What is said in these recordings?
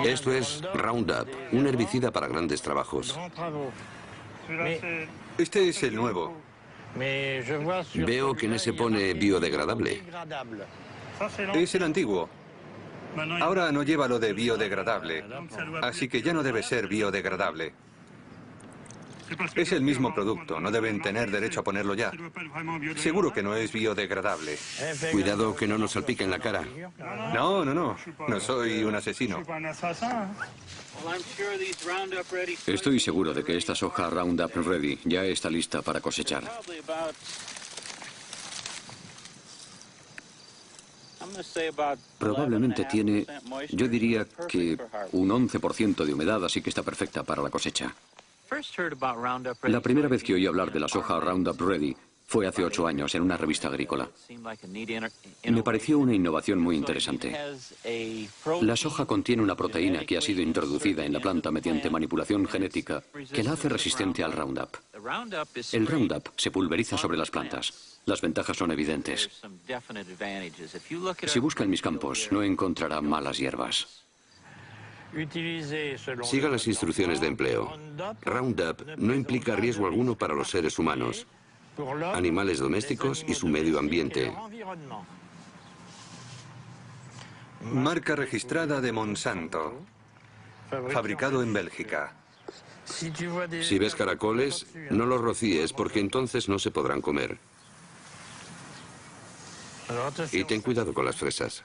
Esto es Roundup, un herbicida para grandes trabajos. Este es el nuevo. Veo que en ese pone biodegradable. Es el antiguo. Ahora no lleva lo de biodegradable, así que ya no debe ser biodegradable. Es el mismo producto, no deben tener derecho a ponerlo ya. Seguro que no es biodegradable. Cuidado que no nos salpique en la cara. No, no, no. No soy un asesino. Estoy seguro de que esta soja Roundup Ready ya está lista para cosechar. Probablemente tiene, yo diría que un 11% de humedad, así que está perfecta para la cosecha. La primera vez que oí hablar de la soja Roundup Ready fue hace 8 años en una revista agrícola. Me pareció una innovación muy interesante. La soja contiene una proteína que ha sido introducida en la planta mediante manipulación genética que la hace resistente al Roundup. El Roundup se pulveriza sobre las plantas. Las ventajas son evidentes. Si busca en mis campos, no encontrará malas hierbas. Siga las instrucciones de empleo. Roundup no implica riesgo alguno para los seres humanos, animales domésticos y su medio ambiente. Marca registrada de Monsanto. Fabricado en Bélgica. Si ves caracoles, no los rocíes porque entonces no se podrán comer. Y ten cuidado con las fresas.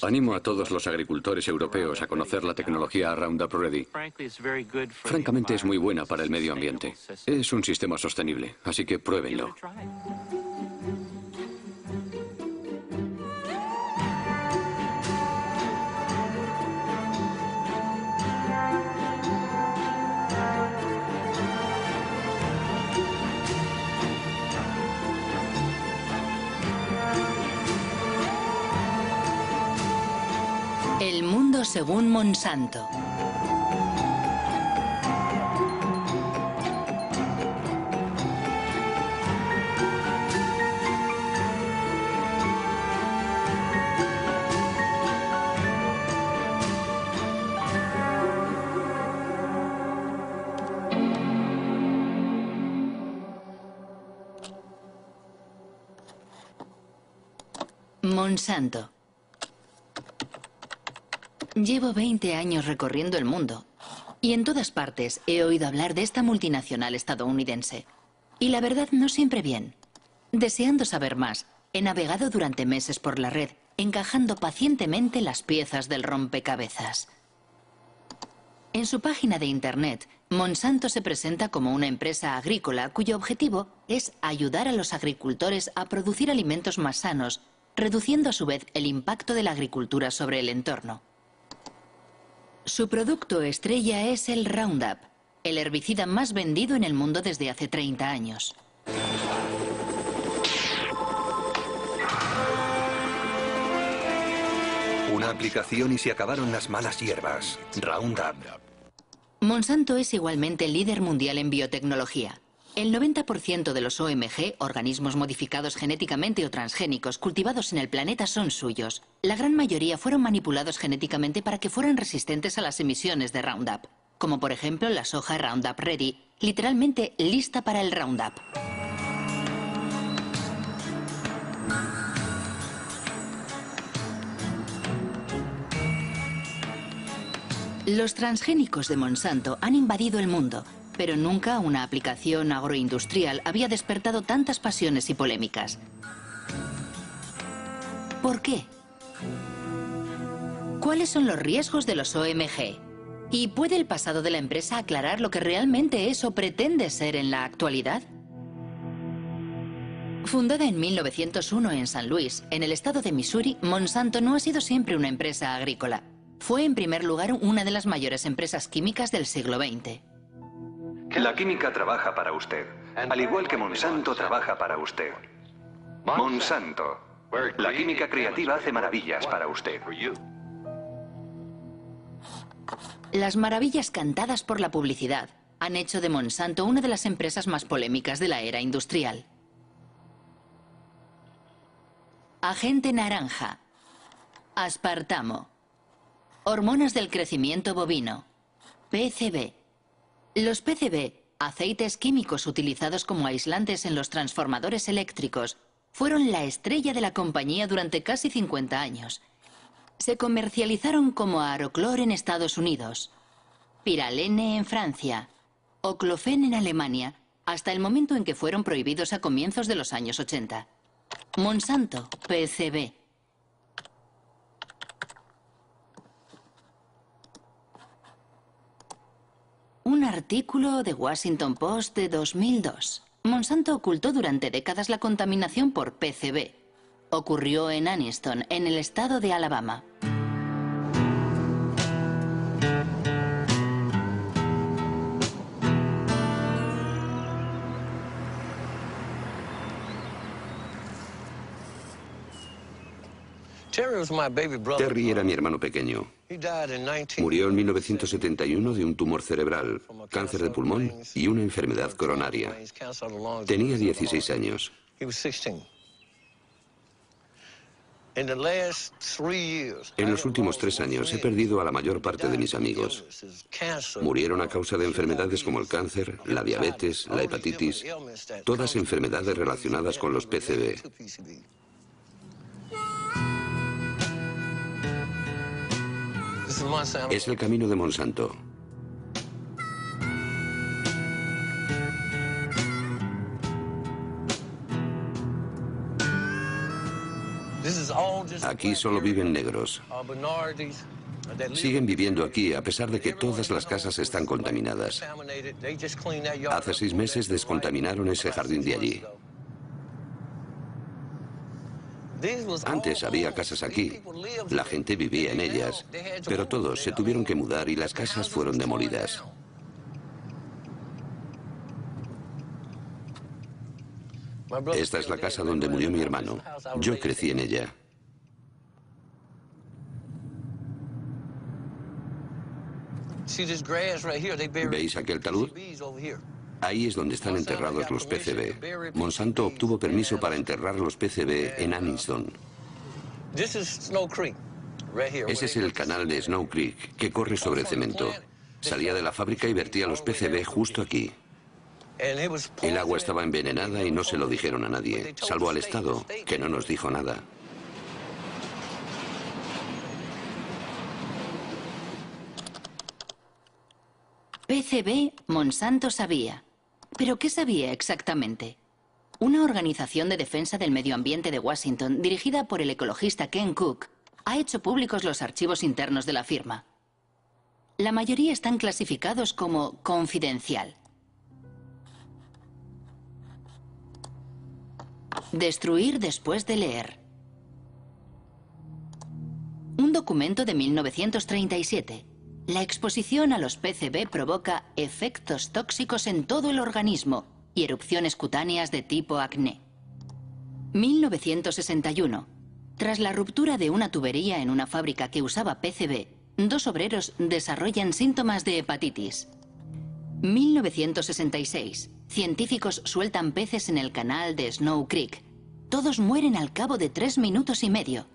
Animo a todos los agricultores europeos a conocer la tecnología Roundup Ready. Francamente es muy buena para el medio ambiente. Es un sistema sostenible, así que pruébenlo. El mundo según Monsanto. Monsanto. Llevo 20 años recorriendo el mundo y en todas partes he oído hablar de esta multinacional estadounidense. Y la verdad no siempre bien. Deseando saber más, he navegado durante meses por la red, encajando pacientemente las piezas del rompecabezas. En su página de internet, Monsanto se presenta como una empresa agrícola cuyo objetivo es ayudar a los agricultores a producir alimentos más sanos, reduciendo a su vez el impacto de la agricultura sobre el entorno. Su producto estrella es el Roundup, el herbicida más vendido en el mundo desde hace 30 años. Una aplicación y se acabaron las malas hierbas. Roundup. Monsanto es igualmente líder mundial en biotecnología. El 90% de los OMG, organismos modificados genéticamente o transgénicos, cultivados en el planeta son suyos. La gran mayoría fueron manipulados genéticamente para que fueran resistentes a las emisiones de Roundup, como por ejemplo la soja Roundup Ready, literalmente lista para el Roundup. Los transgénicos de Monsanto han invadido el mundo, pero nunca una aplicación agroindustrial había despertado tantas pasiones y polémicas. ¿Por qué? ¿Cuáles son los riesgos de los OMG? ¿Y puede el pasado de la empresa aclarar lo que realmente es o pretende ser en la actualidad? Fundada en 1901 en San Luis, en el estado de Missouri, Monsanto no ha sido siempre una empresa agrícola. Fue en primer lugar una de las mayores empresas químicas del siglo XX. La química trabaja para usted, al igual que Monsanto trabaja para usted. Monsanto. La química creativa hace maravillas para usted. Las maravillas cantadas por la publicidad han hecho de Monsanto una de las empresas más polémicas de la era industrial. Agente naranja, aspartamo, Hormonas del crecimiento bovino. PCB. Los PCB, aceites químicos utilizados como aislantes en los transformadores eléctricos, fueron la estrella de la compañía durante casi 50 años. Se comercializaron como Aroclor en Estados Unidos, Pyralene en Francia, Oclofen en Alemania, hasta el momento en que fueron prohibidos a comienzos de los años 80. Monsanto, PCB. Un artículo de Washington Post de 2002. Monsanto ocultó durante décadas la contaminación por PCB. Ocurrió en Anniston, en el estado de Alabama. Terry era mi hermano pequeño. Murió en 1971 de un tumor cerebral, cáncer de pulmón y una enfermedad coronaria. Tenía 16 años. En los últimos 3 años he perdido a la mayor parte de mis amigos. Murieron a causa de enfermedades como el cáncer, la diabetes, la hepatitis, todas enfermedades relacionadas con los PCB. Es el camino de Monsanto. Aquí solo viven negros. Siguen viviendo aquí a pesar de que todas las casas están contaminadas. Hace 6 meses descontaminaron ese jardín de allí. Antes había casas aquí, la gente vivía en ellas, pero todos se tuvieron que mudar y las casas fueron demolidas. Esta es la casa donde murió mi hermano. Yo crecí en ella. ¿Veis aquel talud? Ahí es donde están enterrados los PCB. Monsanto obtuvo permiso para enterrar los PCB en Anniston. Ese es el canal de Snow Creek, que corre sobre cemento. Salía de la fábrica y vertía los PCB justo aquí. El agua estaba envenenada y no se lo dijeron a nadie, salvo al Estado, que no nos dijo nada. PCB, Monsanto sabía. ¿Pero qué sabía exactamente? Una organización de defensa del medio ambiente de Washington, dirigida por el ecologista Ken Cook, ha hecho públicos los archivos internos de la firma. La mayoría están clasificados como confidencial. Destruir después de leer. Un documento de 1937. La exposición a los PCB provoca efectos tóxicos en todo el organismo y erupciones cutáneas de tipo acné. 1961. Tras la ruptura de una tubería en una fábrica que usaba PCB, 2 obreros desarrollan síntomas de hepatitis. 1966. Científicos sueltan peces en el canal de Snow Creek. Todos mueren al cabo de 3 minutos y medio.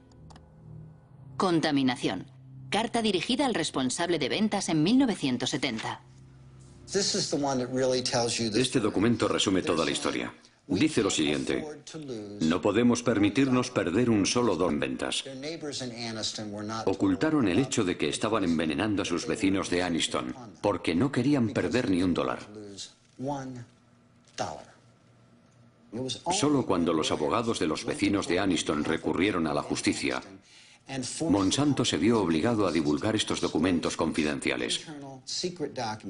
Contaminación. Carta dirigida al responsable de ventas en 1970. Este documento resume toda la historia. Dice lo siguiente: no podemos permitirnos perder un solo $1 en ventas. Ocultaron el hecho de que estaban envenenando a sus vecinos de Anniston, porque no querían perder ni $1. Solo cuando los abogados de los vecinos de Anniston recurrieron a la justicia, Monsanto se vio obligado a divulgar estos documentos confidenciales.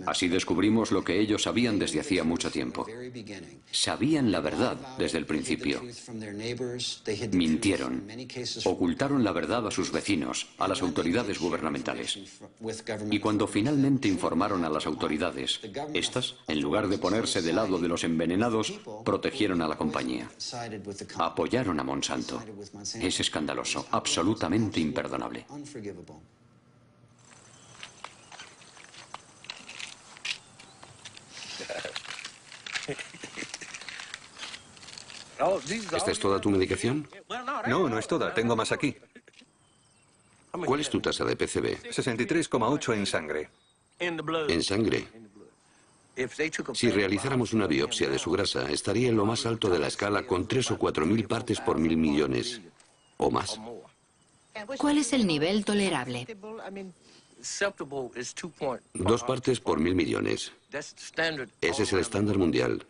Así descubrimos lo que ellos sabían desde hacía mucho tiempo. Sabían la verdad desde el principio. Mintieron. Ocultaron la verdad a sus vecinos, a las autoridades gubernamentales. Y cuando finalmente informaron a las autoridades, estas, en lugar de ponerse del lado de los envenenados, protegieron a la compañía. Apoyaron a Monsanto. Es escandaloso, absolutamente imperdonable. ¿Esta es toda tu medicación? No, no es toda. Tengo más aquí. ¿Cuál es tu tasa de PCB? 63,8 en sangre. En sangre. Si realizáramos una biopsia de su grasa, estaría en lo más alto de la escala con 3 o 4 mil partes por 1.000 millones. O más. ¿Cuál es el nivel tolerable? 2 partes por 1.000 millones. Ese es el estándar mundial.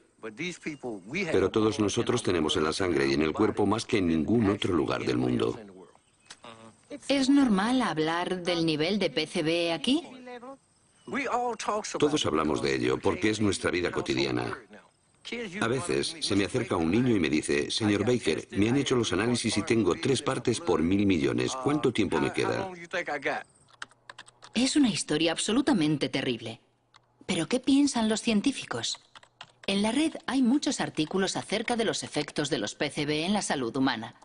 Pero todos nosotros tenemos en la sangre y en el cuerpo más que en ningún otro lugar del mundo. ¿Es normal hablar del nivel de PCB aquí? Todos hablamos de ello porque es nuestra vida cotidiana. A veces se me acerca un niño y me dice, señor Baker, me han hecho los análisis y tengo 3 partes por 1.000 millones. ¿Cuánto tiempo me queda? Es una historia absolutamente terrible. ¿Pero qué piensan los científicos? En la red hay muchos artículos acerca de los efectos de los PCB en la salud humana.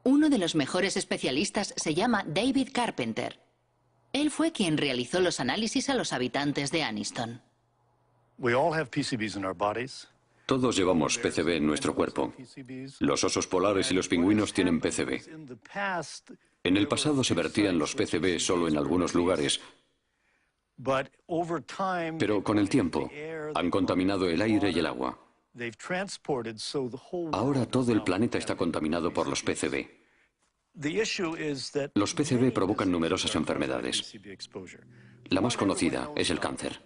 Uno de los mejores especialistas se llama David Carpenter. Él fue quien realizó los análisis a los habitantes de Anniston. Todos llevamos PCB en nuestro cuerpo. Los osos polares y los pingüinos tienen PCB. En el pasado se vertían los PCB solo en algunos lugares, pero con el tiempo han contaminado el aire y el agua. Ahora todo el planeta está contaminado por los PCB. Los PCB provocan numerosas enfermedades. La más conocida es el cáncer.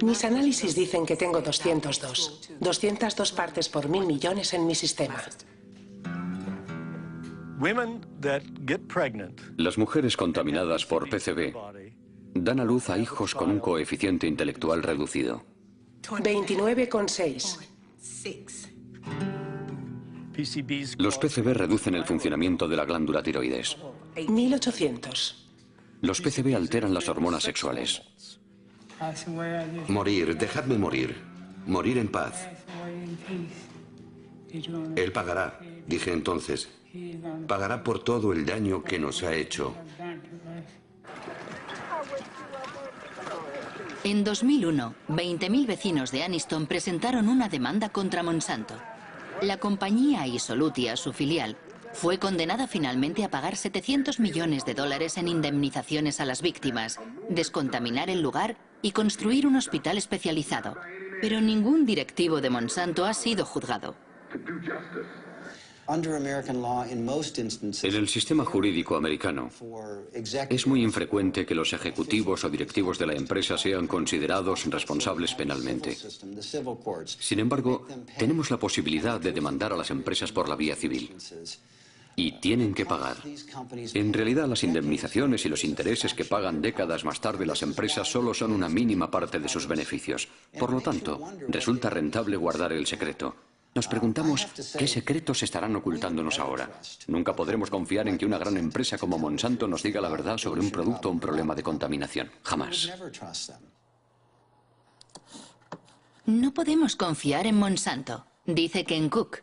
Mis análisis dicen que tengo 202 partes por 1.000 millones en mi sistema. Las mujeres contaminadas por PCB dan a luz a hijos con un coeficiente intelectual reducido. 29,6. Los PCB reducen el funcionamiento de la glándula tiroides. 1.800. Los PCB alteran las hormonas sexuales. Morir, dejadme morir. Morir en paz. Él pagará, dije entonces. Pagará por todo el daño que nos ha hecho. En 2001, 20.000 vecinos de Anniston presentaron una demanda contra Monsanto. La compañía Isolutia, su filial, fue condenada finalmente a pagar $700 millones en indemnizaciones a las víctimas, descontaminar el lugar y construir un hospital especializado. Pero ningún directivo de Monsanto ha sido juzgado. En el sistema jurídico americano, es muy infrecuente que los ejecutivos o directivos de la empresa sean considerados responsables penalmente. Sin embargo, tenemos la posibilidad de demandar a las empresas por la vía civil. Y tienen que pagar. En realidad, las indemnizaciones y los intereses que pagan décadas más tarde las empresas solo son una mínima parte de sus beneficios. Por lo tanto, resulta rentable guardar el secreto. Nos preguntamos qué secretos estarán ocultándonos ahora. Nunca podremos confiar en que una gran empresa como Monsanto nos diga la verdad sobre un producto o un problema de contaminación. Jamás. No podemos confiar en Monsanto, dice Ken Cook.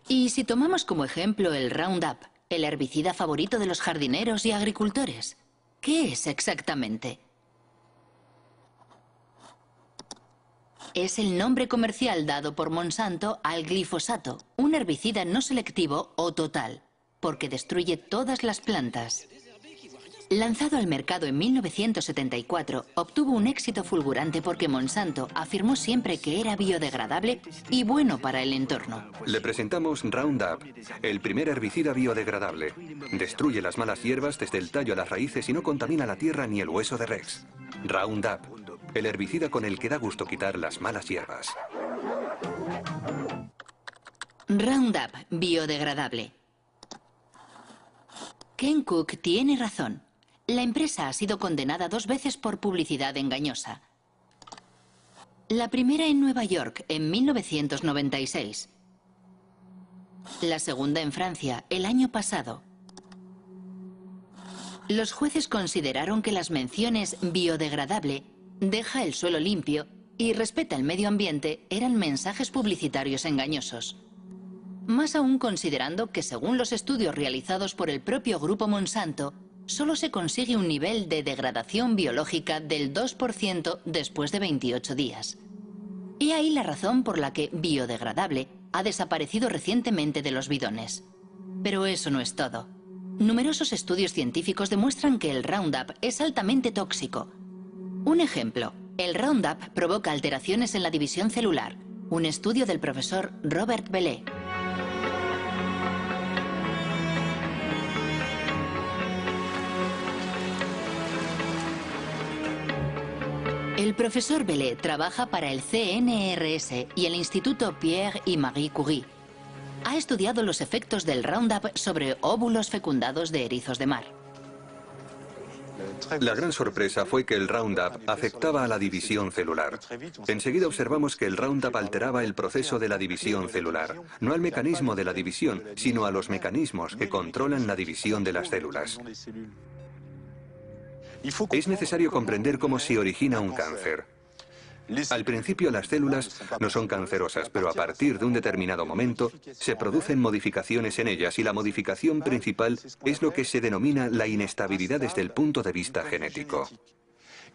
Y si tomamos como ejemplo el Roundup, el herbicida favorito de los jardineros y agricultores, ¿qué es exactamente? Es el nombre comercial dado por Monsanto al glifosato, un herbicida no selectivo o total, porque destruye todas las plantas. Lanzado al mercado en 1974, obtuvo un éxito fulgurante porque Monsanto afirmó siempre que era biodegradable y bueno para el entorno. Le presentamos Roundup, el primer herbicida biodegradable. Destruye las malas hierbas desde el tallo a las raíces y no contamina la tierra ni el hueso de Rex. Roundup, el herbicida con el que da gusto quitar las malas hierbas. Roundup, biodegradable. Ken Cook tiene razón. La empresa ha sido condenada 2 veces por publicidad engañosa. La primera en Nueva York, en 1996. La segunda en Francia, el año pasado. Los jueces consideraron que las menciones biodegradable, deja el suelo limpio y respeta el medio ambiente eran mensajes publicitarios engañosos. Más aún considerando que según los estudios realizados por el propio grupo Monsanto, solo se consigue un nivel de degradación biológica del 2% después de 28 días. He ahí la razón por la que biodegradable ha desaparecido recientemente de los bidones. Pero eso no es todo. Numerosos estudios científicos demuestran que el Roundup es altamente tóxico. Un ejemplo, el Roundup provoca alteraciones en la división celular. Un estudio del profesor Robert Bellet. El profesor Bellet trabaja para el CNRS y el Instituto Pierre y Marie Curie. Ha estudiado los efectos del Roundup sobre óvulos fecundados de erizos de mar. La gran sorpresa fue que el Roundup afectaba a la división celular. Enseguida observamos que el Roundup alteraba el proceso de la división celular, no al mecanismo de la división, sino a los mecanismos que controlan la división de las células. Es necesario comprender cómo se origina un cáncer. Al principio las células no son cancerosas, pero a partir de un determinado momento se producen modificaciones en ellas y la modificación principal es lo que se denomina la inestabilidad desde el punto de vista genético.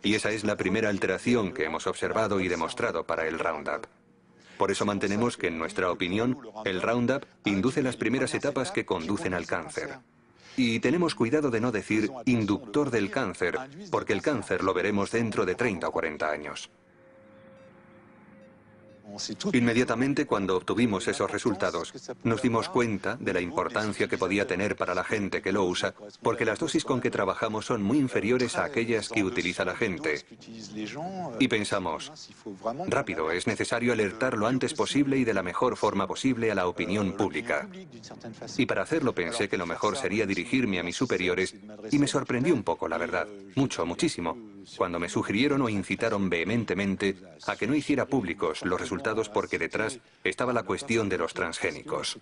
Y esa es la primera alteración que hemos observado y demostrado para el Roundup. Por eso mantenemos que, en nuestra opinión, el Roundup induce las primeras etapas que conducen al cáncer. Y tenemos cuidado de no decir inductor del cáncer, porque el cáncer lo veremos dentro de 30 o 40 años. Inmediatamente cuando obtuvimos esos resultados, nos dimos cuenta de la importancia que podía tener para la gente que lo usa, porque las dosis con que trabajamos son muy inferiores a aquellas que utiliza la gente. Y pensamos, rápido, es necesario alertar lo antes posible y de la mejor forma posible a la opinión pública. Y para hacerlo pensé que lo mejor sería dirigirme a mis superiores y me sorprendió un poco, la verdad, muchísimo, cuando me sugirieron o incitaron vehementemente a que no hiciera públicos los resultados porque detrás estaba la cuestión de los transgénicos.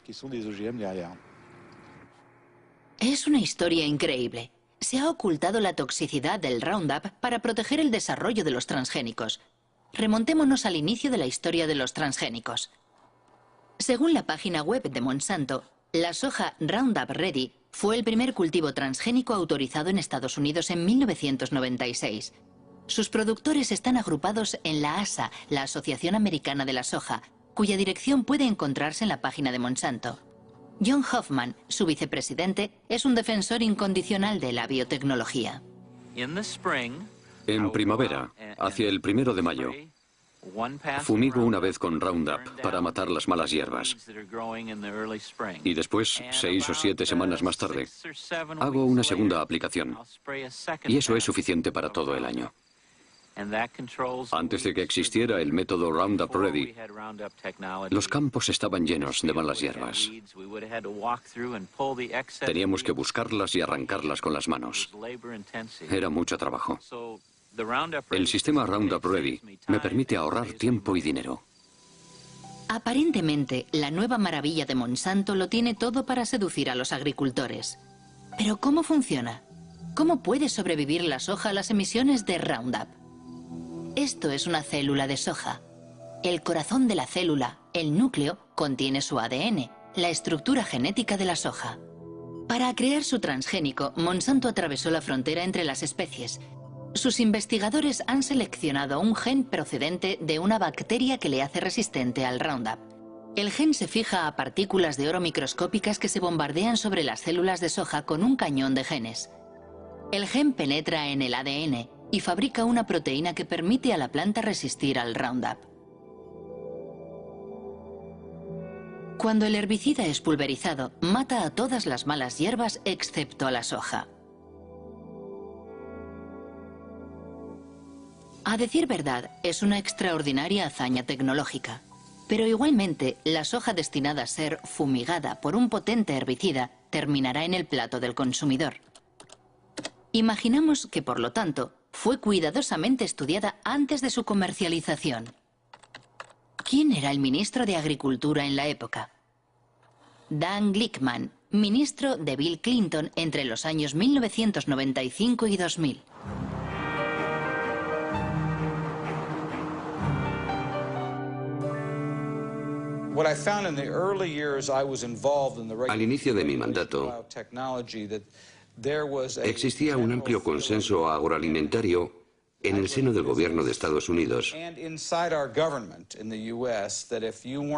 Es una historia increíble. Se ha ocultado la toxicidad del Roundup para proteger el desarrollo de los transgénicos. Remontémonos al inicio de la historia de los transgénicos. Según la página web de Monsanto, la soja Roundup Ready fue el primer cultivo transgénico autorizado en Estados Unidos en 1996. Sus productores están agrupados en la ASA, la Asociación Americana de la Soja, cuya dirección puede encontrarse en la página de Monsanto. John Hoffman, su vicepresidente, es un defensor incondicional de la biotecnología. En primavera, hacia el 1 de mayo, fumigo una vez con Roundup para matar las malas hierbas. Y después, 6 o 7 semanas más tarde, hago una segunda aplicación. Y eso es suficiente para todo el año. Antes de que existiera el método Roundup Ready, los campos estaban llenos de malas hierbas. Teníamos que buscarlas y arrancarlas con las manos. Era mucho trabajo. El sistema Roundup Ready me permite ahorrar tiempo y dinero. Aparentemente, la nueva maravilla de Monsanto lo tiene todo para seducir a los agricultores. Pero ¿cómo funciona? ¿Cómo puede sobrevivir la soja a las emisiones de Roundup? Esto es una célula de soja. El corazón de la célula, el núcleo, contiene su ADN, la estructura genética de la soja. Para crear su transgénico, Monsanto atravesó la frontera entre las especies. Sus investigadores han seleccionado un gen procedente de una bacteria que le hace resistente al Roundup. El gen se fija a partículas de oro microscópicas que se bombardean sobre las células de soja con un cañón de genes. El gen penetra en el ADN y fabrica una proteína que permite a la planta resistir al Roundup. Cuando el herbicida es pulverizado, mata a todas las malas hierbas excepto a la soja. A decir verdad, es una extraordinaria hazaña tecnológica. Pero igualmente, la soja destinada a ser fumigada por un potente herbicida terminará en el plato del consumidor. Imaginamos que, por lo tanto, fue cuidadosamente estudiada antes de su comercialización. ¿Quién era el ministro de Agricultura en la época? Dan Glickman, ministro de Bill Clinton entre los años 1995 y 2000. Al inicio de mi mandato, Existía un amplio consenso agroalimentario en el seno del gobierno de Estados Unidos.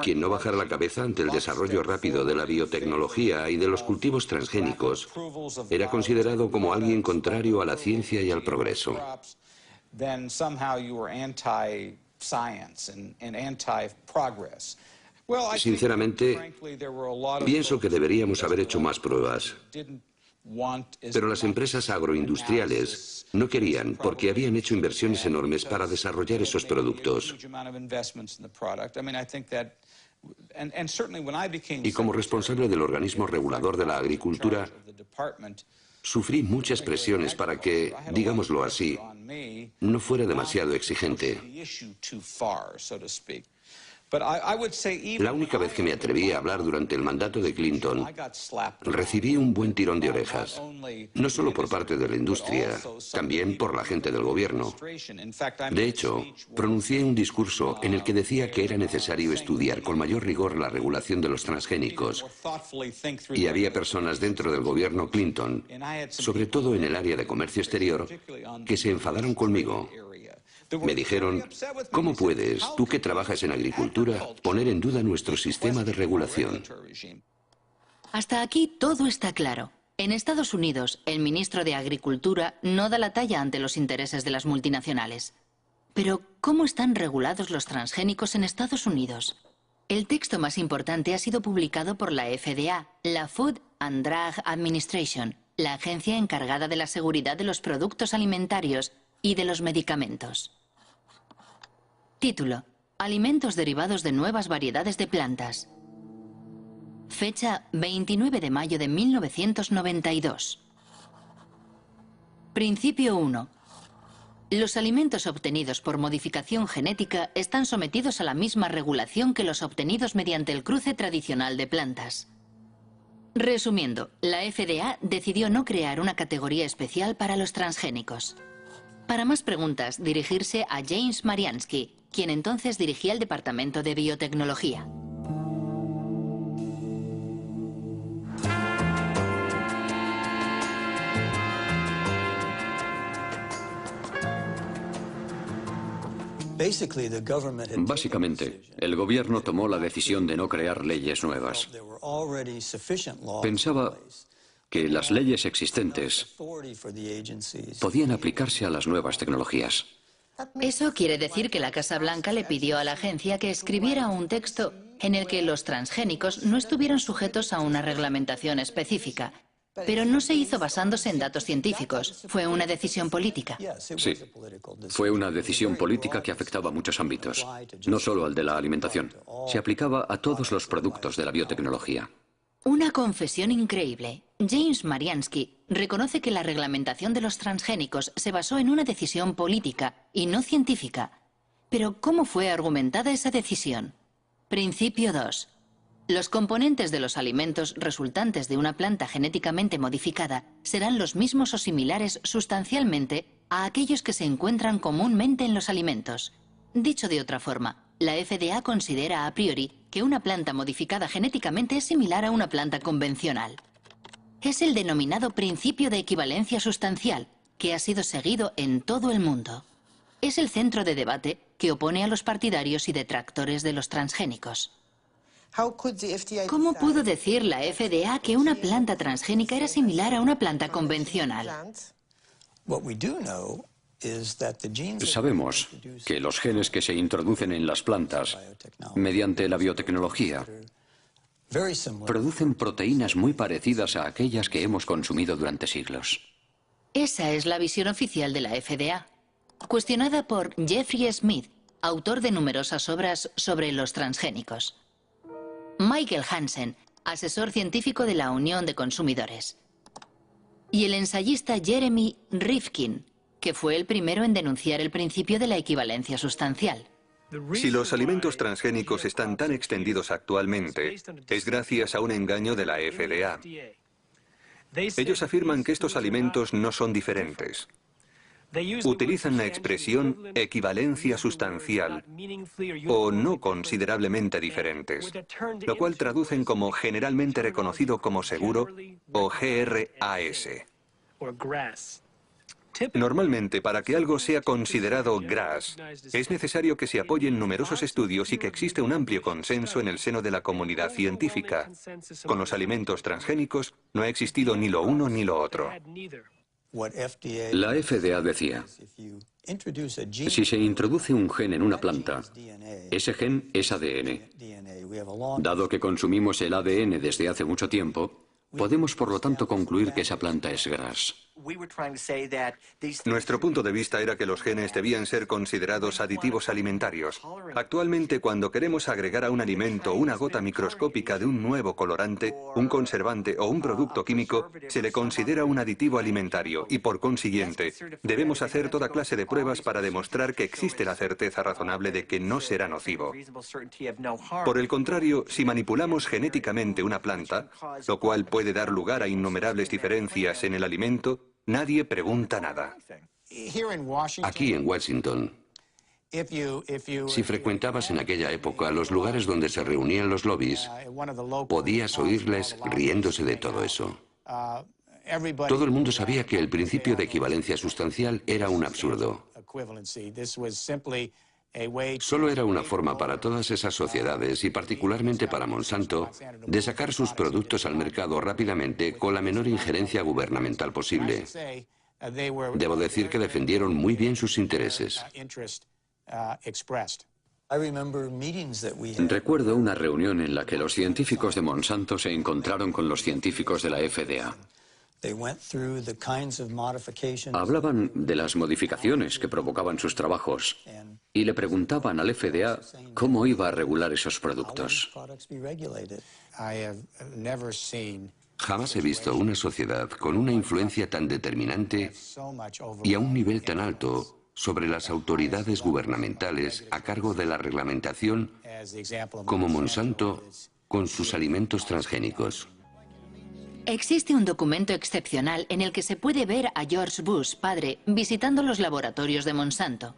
Quien no bajara la cabeza ante el desarrollo rápido de la biotecnología y de los cultivos transgénicos era considerado como alguien contrario a la ciencia y al progreso. Sinceramente, pienso que deberíamos haber hecho más pruebas. Pero las empresas agroindustriales no querían porque habían hecho inversiones enormes para desarrollar esos productos. Y como responsable del organismo regulador de la agricultura, sufrí muchas presiones para que, digámoslo así, no fuera demasiado exigente. La única vez que me atreví a hablar durante el mandato de Clinton, recibí un buen tirón de orejas, no solo por parte de la industria, también por la gente del gobierno. De hecho, pronuncié un discurso en el que decía que era necesario estudiar con mayor rigor la regulación de los transgénicos. Y había personas dentro del gobierno Clinton, sobre todo en el área de comercio exterior, que se enfadaron conmigo. Me dijeron, ¿cómo puedes, tú que trabajas en agricultura, poner en duda nuestro sistema de regulación? Hasta aquí todo está claro. En Estados Unidos, el ministro de Agricultura no da la talla ante los intereses de las multinacionales. Pero, ¿cómo están regulados los transgénicos en Estados Unidos? El texto más importante ha sido publicado por la FDA, la Food and Drug Administration, la agencia encargada de la seguridad de los productos alimentarios y de los medicamentos. Título: Alimentos derivados de nuevas variedades de plantas. Fecha: 29 de mayo de 1992. Principio 1. Los alimentos obtenidos por modificación genética están sometidos a la misma regulación que los obtenidos mediante el cruce tradicional de plantas. Resumiendo, la FDA decidió no crear una categoría especial para los transgénicos. Para más preguntas, dirigirse a James Mariansky, quien entonces dirigía el Departamento de Biotecnología. Básicamente, el gobierno tomó la decisión de no crear leyes nuevas. Pensaba que las leyes existentes podían aplicarse a las nuevas tecnologías. Eso quiere decir que la Casa Blanca le pidió a la agencia que escribiera un texto en el que los transgénicos no estuvieran sujetos a una reglamentación específica. Pero no se hizo basándose en datos científicos. Fue una decisión política. Sí, fue una decisión política que afectaba a muchos ámbitos, no solo al de la alimentación. Se aplicaba a todos los productos de la biotecnología. Una confesión increíble. James Mariansky reconoce que la reglamentación de los transgénicos se basó en una decisión política y no científica. Pero, ¿cómo fue argumentada esa decisión? Principio 2. Los componentes de los alimentos resultantes de una planta genéticamente modificada serán los mismos o similares sustancialmente a aquellos que se encuentran comúnmente en los alimentos. Dicho de otra forma, la FDA considera a priori que una planta modificada genéticamente es similar a una planta convencional. Es el denominado principio de equivalencia sustancial, que ha sido seguido en todo el mundo. Es el centro de debate que opone a los partidarios y detractores de los transgénicos. ¿Cómo pudo decir la FDA que una planta transgénica era similar a una planta convencional? Sabemos que los genes que se introducen en las plantas mediante la biotecnología producen proteínas muy parecidas a aquellas que hemos consumido durante siglos. Esa es la visión oficial de la FDA, cuestionada por Jeffrey Smith, autor de numerosas obras sobre los transgénicos. Michael Hansen, asesor científico de la Unión de Consumidores. Y el ensayista Jeremy Rifkin, que fue el primero en denunciar el principio de la equivalencia sustancial. Si los alimentos transgénicos están tan extendidos actualmente, es gracias a un engaño de la FDA. Ellos afirman que estos alimentos no son diferentes. Utilizan la expresión equivalencia sustancial o no considerablemente diferentes, lo cual traducen como generalmente reconocido como seguro o GRAS. Normalmente, para que algo sea considerado GRAS, es necesario que se apoyen numerosos estudios y que existe un amplio consenso en el seno de la comunidad científica. Con los alimentos transgénicos no ha existido ni lo uno ni lo otro. La FDA decía, si se introduce un gen en una planta, ese gen es ADN. Dado que consumimos el ADN desde hace mucho tiempo, podemos por lo tanto concluir que esa planta es GRAS. Nuestro punto de vista era que los genes debían ser considerados aditivos alimentarios. Actualmente, cuando queremos agregar a un alimento una gota microscópica de un nuevo colorante, un conservante o un producto químico, se le considera un aditivo alimentario y, por consiguiente, debemos hacer toda clase de pruebas para demostrar que existe la certeza razonable de que no será nocivo. Por el contrario, si manipulamos genéticamente una planta, lo cual puede dar lugar a innumerables diferencias en el alimento, nadie pregunta nada. Aquí en Washington, si frecuentabas en aquella época los lugares donde se reunían los lobbies, podías oírles riéndose de todo eso. Todo el mundo sabía que el principio de equivalencia sustancial era un absurdo. Solo era una forma para todas esas sociedades, y particularmente para Monsanto, de sacar sus productos al mercado rápidamente con la menor injerencia gubernamental posible. Debo decir que defendieron muy bien sus intereses. Recuerdo una reunión en la que los científicos de Monsanto se encontraron con los científicos de la FDA. Hablaban de las modificaciones que provocaban sus trabajos y le preguntaban al FDA cómo iba a regular esos productos. Jamás he visto una sociedad con una influencia tan determinante y a un nivel tan alto sobre las autoridades gubernamentales a cargo de la reglamentación como Monsanto con sus alimentos transgénicos. Existe un documento excepcional en el que se puede ver a George Bush, padre, visitando los laboratorios de Monsanto.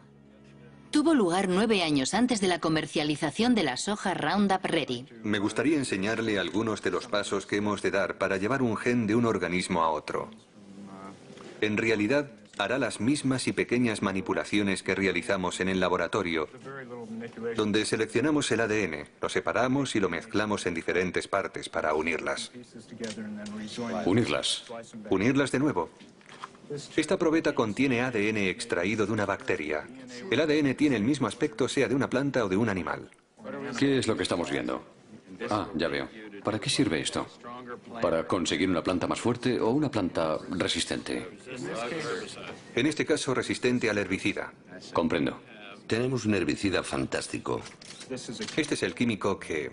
Tuvo lugar 9 años antes de la comercialización de la soja Roundup Ready. Me gustaría enseñarle algunos de los pasos que hemos de dar para llevar un gen de un organismo a otro. En realidad, hará las mismas y pequeñas manipulaciones que realizamos en el laboratorio, donde seleccionamos el ADN, lo separamos y lo mezclamos en diferentes partes para unirlas. ¿Unirlas? Unirlas de nuevo. Esta probeta contiene ADN extraído de una bacteria. El ADN tiene el mismo aspecto sea de una planta o de un animal. ¿Qué es lo que estamos viendo? Ah, ya veo. ¿Para qué sirve esto? ¿Para conseguir una planta más fuerte o una planta resistente? En este caso, resistente al herbicida. Comprendo. Tenemos un herbicida fantástico. Este es el químico que...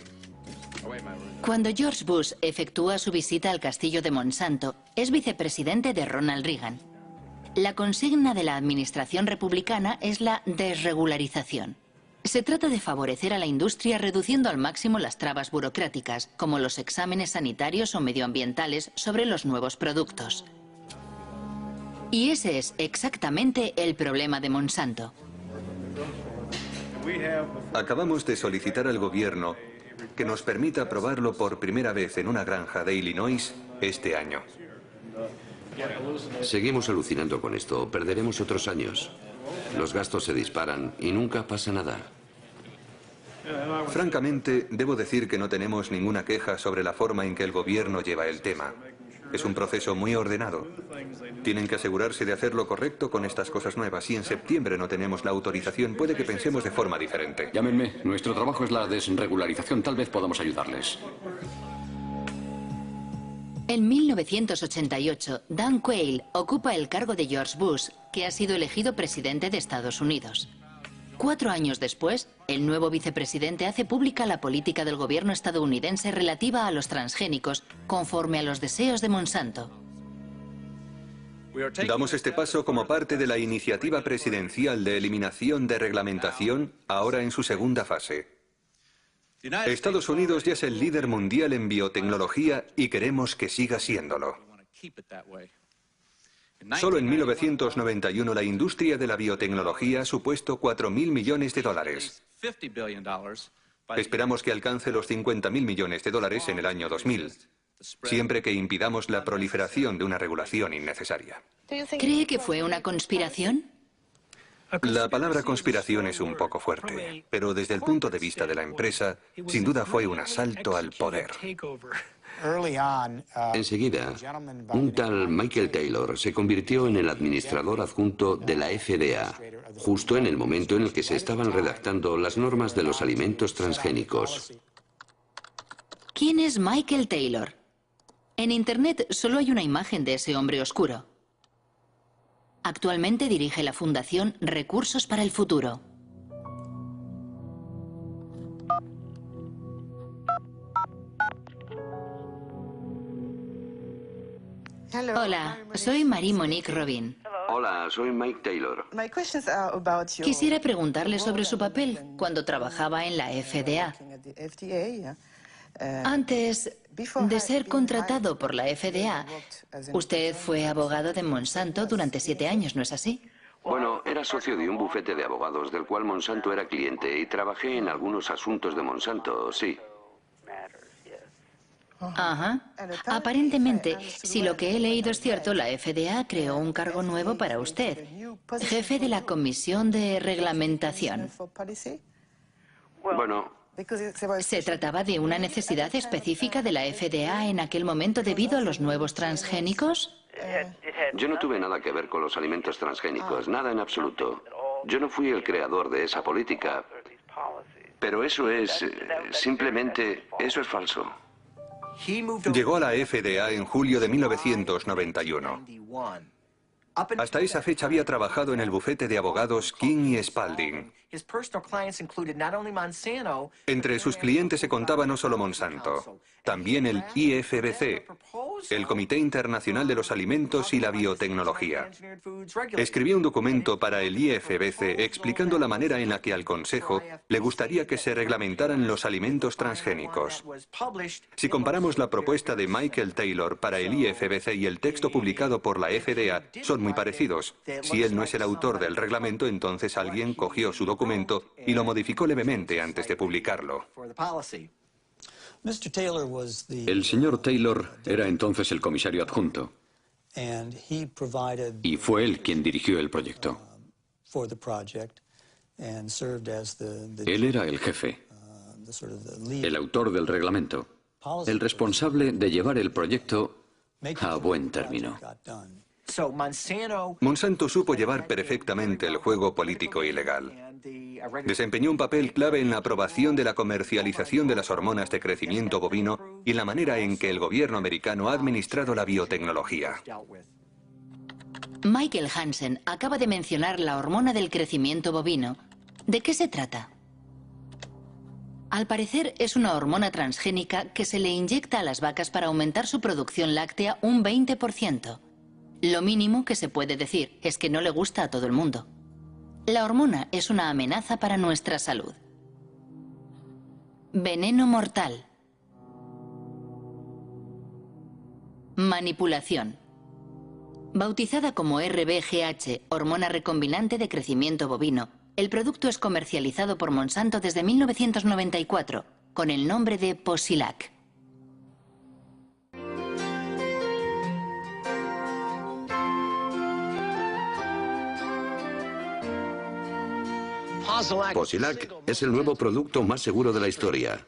Cuando George Bush efectúa su visita al castillo de Monsanto, es vicepresidente de Ronald Reagan. La consigna de la administración republicana es la desregularización. Se trata de favorecer a la industria reduciendo al máximo las trabas burocráticas, como los exámenes sanitarios o medioambientales sobre los nuevos productos. Y ese es exactamente el problema de Monsanto. Acabamos de solicitar al gobierno que nos permita probarlo por primera vez en una granja de Illinois este año. Seguimos alucinando con esto. Perderemos otros años. Los gastos se disparan y nunca pasa nada. Francamente, debo decir que no tenemos ninguna queja sobre la forma en que el gobierno lleva el tema. Es un proceso muy ordenado. Tienen que asegurarse de hacer lo correcto con estas cosas nuevas. Si en septiembre no tenemos la autorización, puede que pensemos de forma diferente. Llámenme. Nuestro trabajo es la desregularización. Tal vez podamos ayudarles. En 1988, Dan Quayle ocupa el cargo de George Bush, que ha sido elegido presidente de Estados Unidos. 4 años después, el nuevo vicepresidente hace pública la política del gobierno estadounidense relativa a los transgénicos, conforme a los deseos de Monsanto. Damos este paso como parte de la iniciativa presidencial de eliminación de reglamentación, ahora en su segunda fase. Estados Unidos ya es el líder mundial en biotecnología y queremos que siga siéndolo. Solo en 1991 la industria de la biotecnología ha supuesto 4.000 millones de dólares. Esperamos que alcance los 50.000 millones de dólares en el año 2000. siempre que impidamos la proliferación de una regulación innecesaria. ¿Cree que fue una conspiración? La palabra conspiración es un poco fuerte, pero desde el punto de vista de la empresa, sin duda fue un asalto al poder. Enseguida, un tal Michael Taylor se convirtió en el administrador adjunto de la FDA, justo en el momento en el que se estaban redactando las normas de los alimentos transgénicos. ¿Quién es Michael Taylor? En Internet solo hay una imagen de ese hombre oscuro. Actualmente dirige la Fundación Recursos para el Futuro. Hola, soy Marie-Monique Robin. Hola, soy Mike Taylor. Quisiera preguntarle sobre su papel cuando trabajaba en la FDA. Antes de ser contratado por la FDA, usted fue abogado de Monsanto durante 7 años, ¿no es así? Bueno, era socio de un bufete de abogados del cual Monsanto era cliente y trabajé en algunos asuntos de Monsanto, sí. Ajá. Aparentemente, si lo que he leído es cierto, la FDA creó un cargo nuevo para usted, jefe de la Comisión de Reglamentación. Bueno, ¿Se trataba de una necesidad específica de la FDA en aquel momento debido a los nuevos transgénicos? yo no tuve nada que ver con los alimentos transgénicos, nada en absoluto. Yo no fui el creador de esa política, pero eso es, simplemente, eso es falso. Llegó a la FDA en julio de 1991. Hasta esa fecha había trabajado en el bufete de abogados King y Spalding. Entre sus clientes se contaba no solo Monsanto, también el IFBC, el Comité Internacional de los Alimentos y la Biotecnología. Escribió un documento para el IFBC explicando la manera en la que al Consejo le gustaría que se reglamentaran los alimentos transgénicos. Si comparamos la propuesta de Michael Taylor para el IFBC y el texto publicado por la FDA, son muy parecidos. Si él no es el autor del reglamento, entonces alguien cogió su documento y lo modificó levemente antes de publicarlo. El señor Taylor era entonces el comisario adjunto y fue él quien dirigió el proyecto. Él era el jefe, el autor del reglamento, el responsable de llevar el proyecto a buen término. Monsanto supo llevar perfectamente el juego político y legal. Desempeñó un papel clave en la aprobación de la comercialización de las hormonas de crecimiento bovino y en la manera en que el gobierno americano ha administrado la biotecnología. Michael Hansen acaba de mencionar la hormona del crecimiento bovino. ¿De qué se trata? Al parecer es una hormona transgénica que se le inyecta a las vacas para aumentar su producción láctea un 20%. Lo mínimo que se puede decir es que no le gusta a todo el mundo. La hormona es una amenaza para nuestra salud. Veneno mortal. Manipulación. Bautizada como RBGH, hormona recombinante de crecimiento bovino, el producto es comercializado por Monsanto desde 1994 con el nombre de Posilac. Posilac es el nuevo producto más seguro de la historia.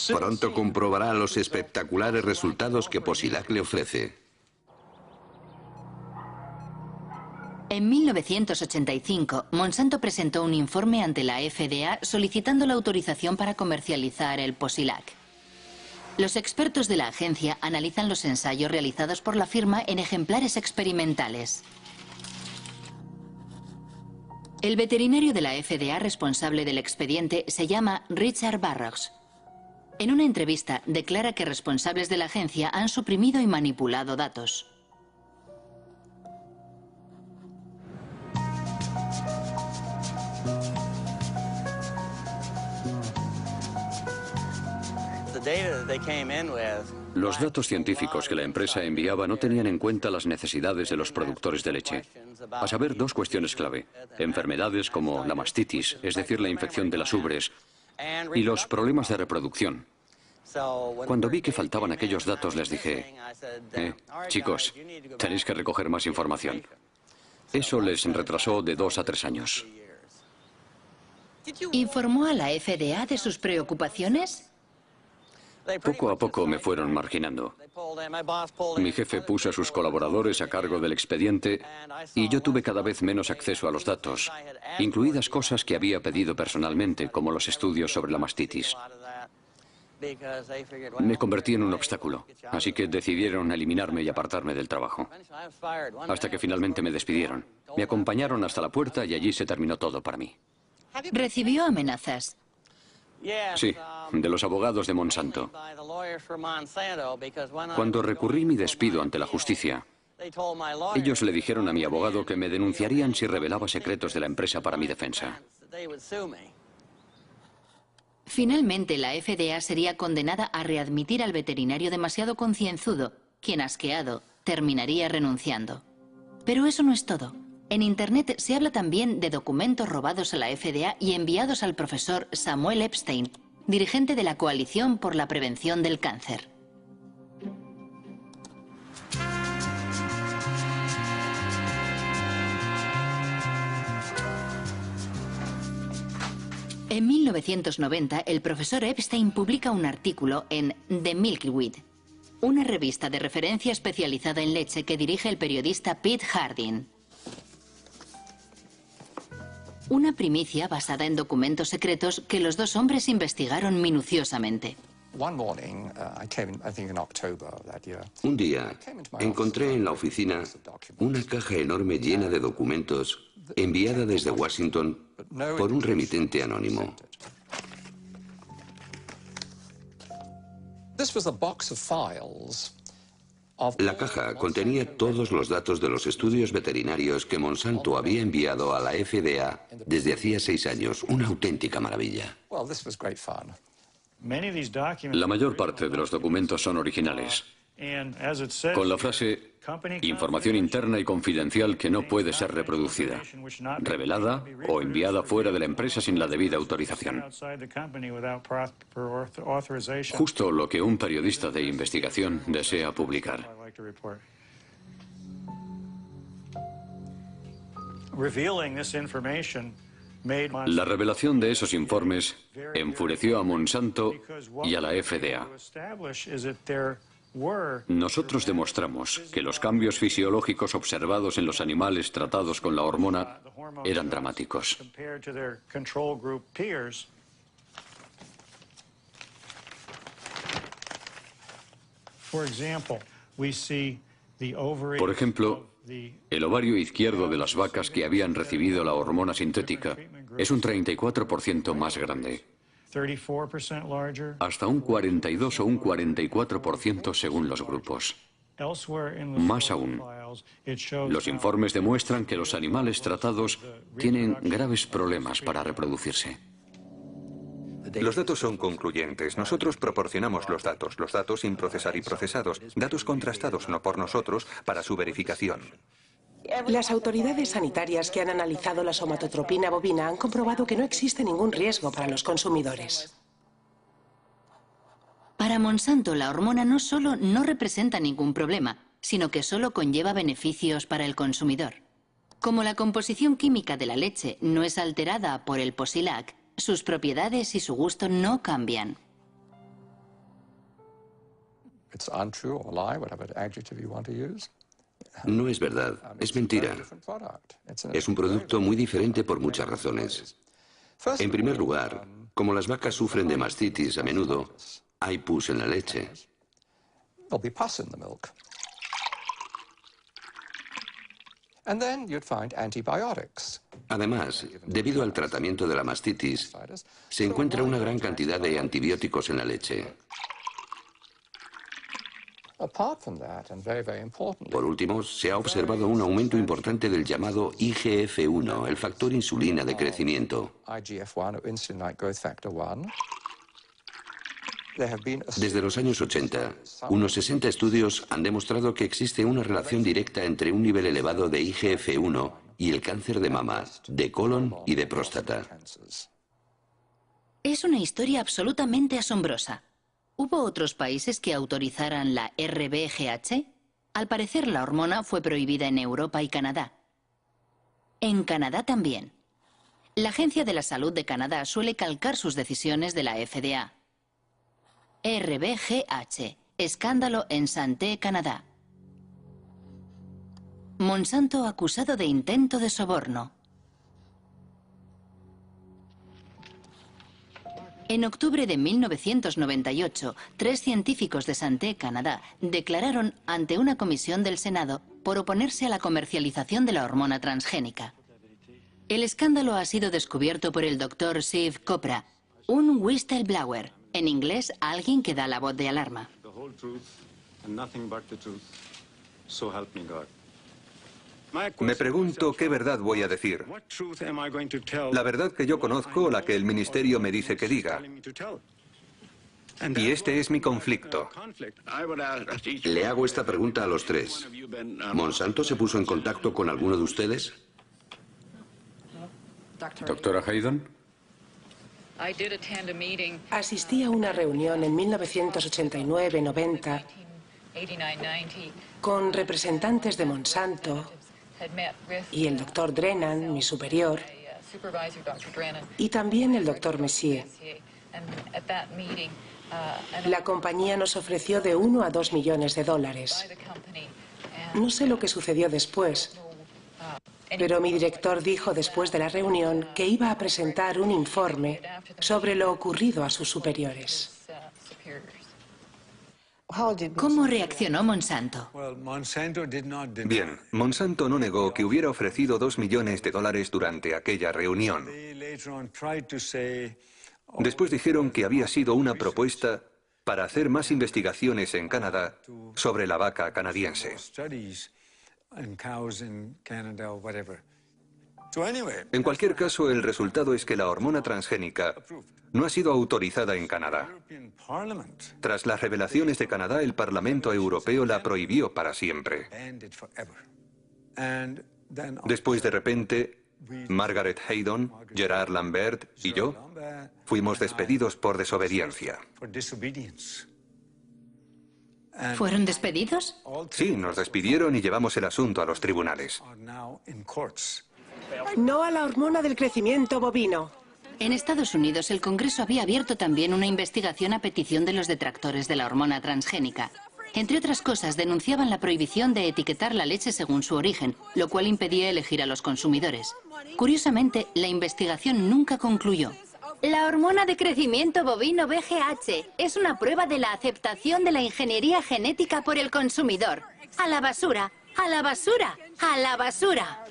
Pronto comprobará los espectaculares resultados que Posilac le ofrece. En 1985, Monsanto presentó un informe ante la FDA solicitando la autorización para comercializar el Posilac. Los expertos de la agencia analizan los ensayos realizados por la firma en ejemplares experimentales. El veterinario de la FDA responsable del expediente se llama Richard Barrows. En una entrevista declara que responsables de la agencia han suprimido y manipulado datos. Los datos científicos que la empresa enviaba no tenían en cuenta las necesidades de los productores de leche. A saber, 2 cuestiones clave. Enfermedades como la mastitis, es decir, la infección de las ubres, y los problemas de reproducción. Cuando vi que faltaban aquellos datos, les dije, chicos, tenéis que recoger más información. Eso les retrasó de 2 a 3 años. ¿Informó a la FDA de sus preocupaciones? Poco a poco me fueron marginando. Mi jefe puso a sus colaboradores a cargo del expediente y yo tuve cada vez menos acceso a los datos, incluidas cosas que había pedido personalmente, como los estudios sobre la mastitis. Me convertí en un obstáculo, así que decidieron eliminarme y apartarme del trabajo. Hasta que finalmente me despidieron. Me acompañaron hasta la puerta y allí se terminó todo para mí. ¿Recibió amenazas? Sí, de los abogados de Monsanto. Cuando recurrí mi despido ante la justicia, ellos le dijeron a mi abogado que me denunciarían si revelaba secretos de la empresa para mi defensa. Finalmente, la FDA sería condenada a readmitir al veterinario demasiado concienzudo, quien, asqueado, terminaría renunciando. Pero eso no es todo. En Internet se habla también de documentos robados a la FDA y enviados al profesor Samuel Epstein, dirigente de la Coalición por la Prevención del Cáncer. En 1990, el profesor Epstein publica un artículo en The Milkweed, una revista de referencia especializada en leche que dirige el periodista Pete Hardin. Una primicia basada en documentos secretos que los dos hombres investigaron minuciosamente. Un día encontré en la oficina una caja enorme llena de documentos enviada desde Washington por un remitente anónimo. La caja contenía todos los datos de los estudios veterinarios que Monsanto había enviado a la FDA desde hacía 6 años. Una auténtica maravilla. La mayor parte de los documentos son originales, con la frase información interna y confidencial que no puede ser reproducida, revelada o enviada fuera de la empresa sin la debida autorización. Justo lo que un periodista de investigación desea publicar. La revelación de esos informes enfureció a Monsanto y a la FDA. Nosotros demostramos que los cambios fisiológicos observados en los animales tratados con la hormona eran dramáticos. Por ejemplo, el ovario izquierdo de las vacas que habían recibido la hormona sintética es un 34% más grande. Hasta un 42 o un 44% según los grupos. Más aún, los informes demuestran que los animales tratados tienen graves problemas para reproducirse. Los datos son concluyentes. Nosotros proporcionamos los datos sin procesar y procesados, datos contrastados no por nosotros para su verificación. Las autoridades sanitarias que han analizado la somatotropina bovina han comprobado que no existe ningún riesgo para los consumidores. Para Monsanto, la hormona no solo no representa ningún problema, sino que solo conlleva beneficios para el consumidor. Como la composición química de la leche no es alterada por el Posilac, sus propiedades y su gusto no cambian. No es verdad, es mentira. Es un producto muy diferente por muchas razones. En primer lugar, como las vacas sufren de mastitis a menudo, hay pus en la leche. Además, debido al tratamiento de la mastitis, se encuentra una gran cantidad de antibióticos en la leche. Por último, se ha observado un aumento importante del llamado IGF-1, el factor insulina de crecimiento. Desde los años 80, unos 60 estudios han demostrado que existe una relación directa entre un nivel elevado de IGF-1 y el cáncer de mama, de colon y de próstata. Es una historia absolutamente asombrosa. ¿Hubo otros países que autorizaran la RBGH? Al parecer, la hormona fue prohibida en Europa y Canadá. En Canadá también. La Agencia de la Salud de Canadá suele calcar sus decisiones de la FDA. RBGH. Escándalo en Santé, Canadá. Monsanto acusado de intento de soborno. En octubre de 1998, 3 científicos de Santé, Canadá, declararon ante una comisión del Senado por oponerse a la comercialización de la hormona transgénica. El escándalo ha sido descubierto por el Dr. Shiv Chopra, un whistleblower, en inglés, alguien que da la voz de alarma. Me pregunto qué verdad voy a decir. La verdad que yo conozco o la que el ministerio me dice que diga. Y este es mi conflicto. Le hago esta pregunta a los 3. ¿Monsanto se puso en contacto con alguno de ustedes? Doctora Haydon. Asistí a una reunión en 1989-90 con representantes de Monsanto y el doctor Drennan, mi superior, y también el doctor Messier. La compañía nos ofreció de 1 a 2 millones de dólares. No sé lo que sucedió después, pero mi director dijo después de la reunión que iba a presentar un informe sobre lo ocurrido a sus superiores. ¿Cómo reaccionó Monsanto? Bien, Monsanto no negó que hubiera ofrecido 2 millones de dólares durante aquella reunión. Después dijeron que había sido una propuesta para hacer más investigaciones en Canadá sobre la vaca canadiense. En cualquier caso, el resultado es que la hormona transgénica no ha sido autorizada en Canadá. Tras las revelaciones de Canadá, el Parlamento Europeo la prohibió para siempre. Después, de repente, Margaret Haydon, Gerard Lambert y yo fuimos despedidos por desobediencia. ¿Fueron despedidos? Sí, nos despidieron y llevamos el asunto a los tribunales. No a la hormona del crecimiento bovino. En Estados Unidos, el Congreso había abierto también una investigación a petición de los detractores de la hormona transgénica. Entre otras cosas, denunciaban la prohibición de etiquetar la leche según su origen, lo cual impedía elegir a los consumidores. Curiosamente, la investigación nunca concluyó. La hormona de crecimiento bovino BGH es una prueba de la aceptación de la ingeniería genética por el consumidor. ¡A la basura! ¡A la basura! ¡A la basura!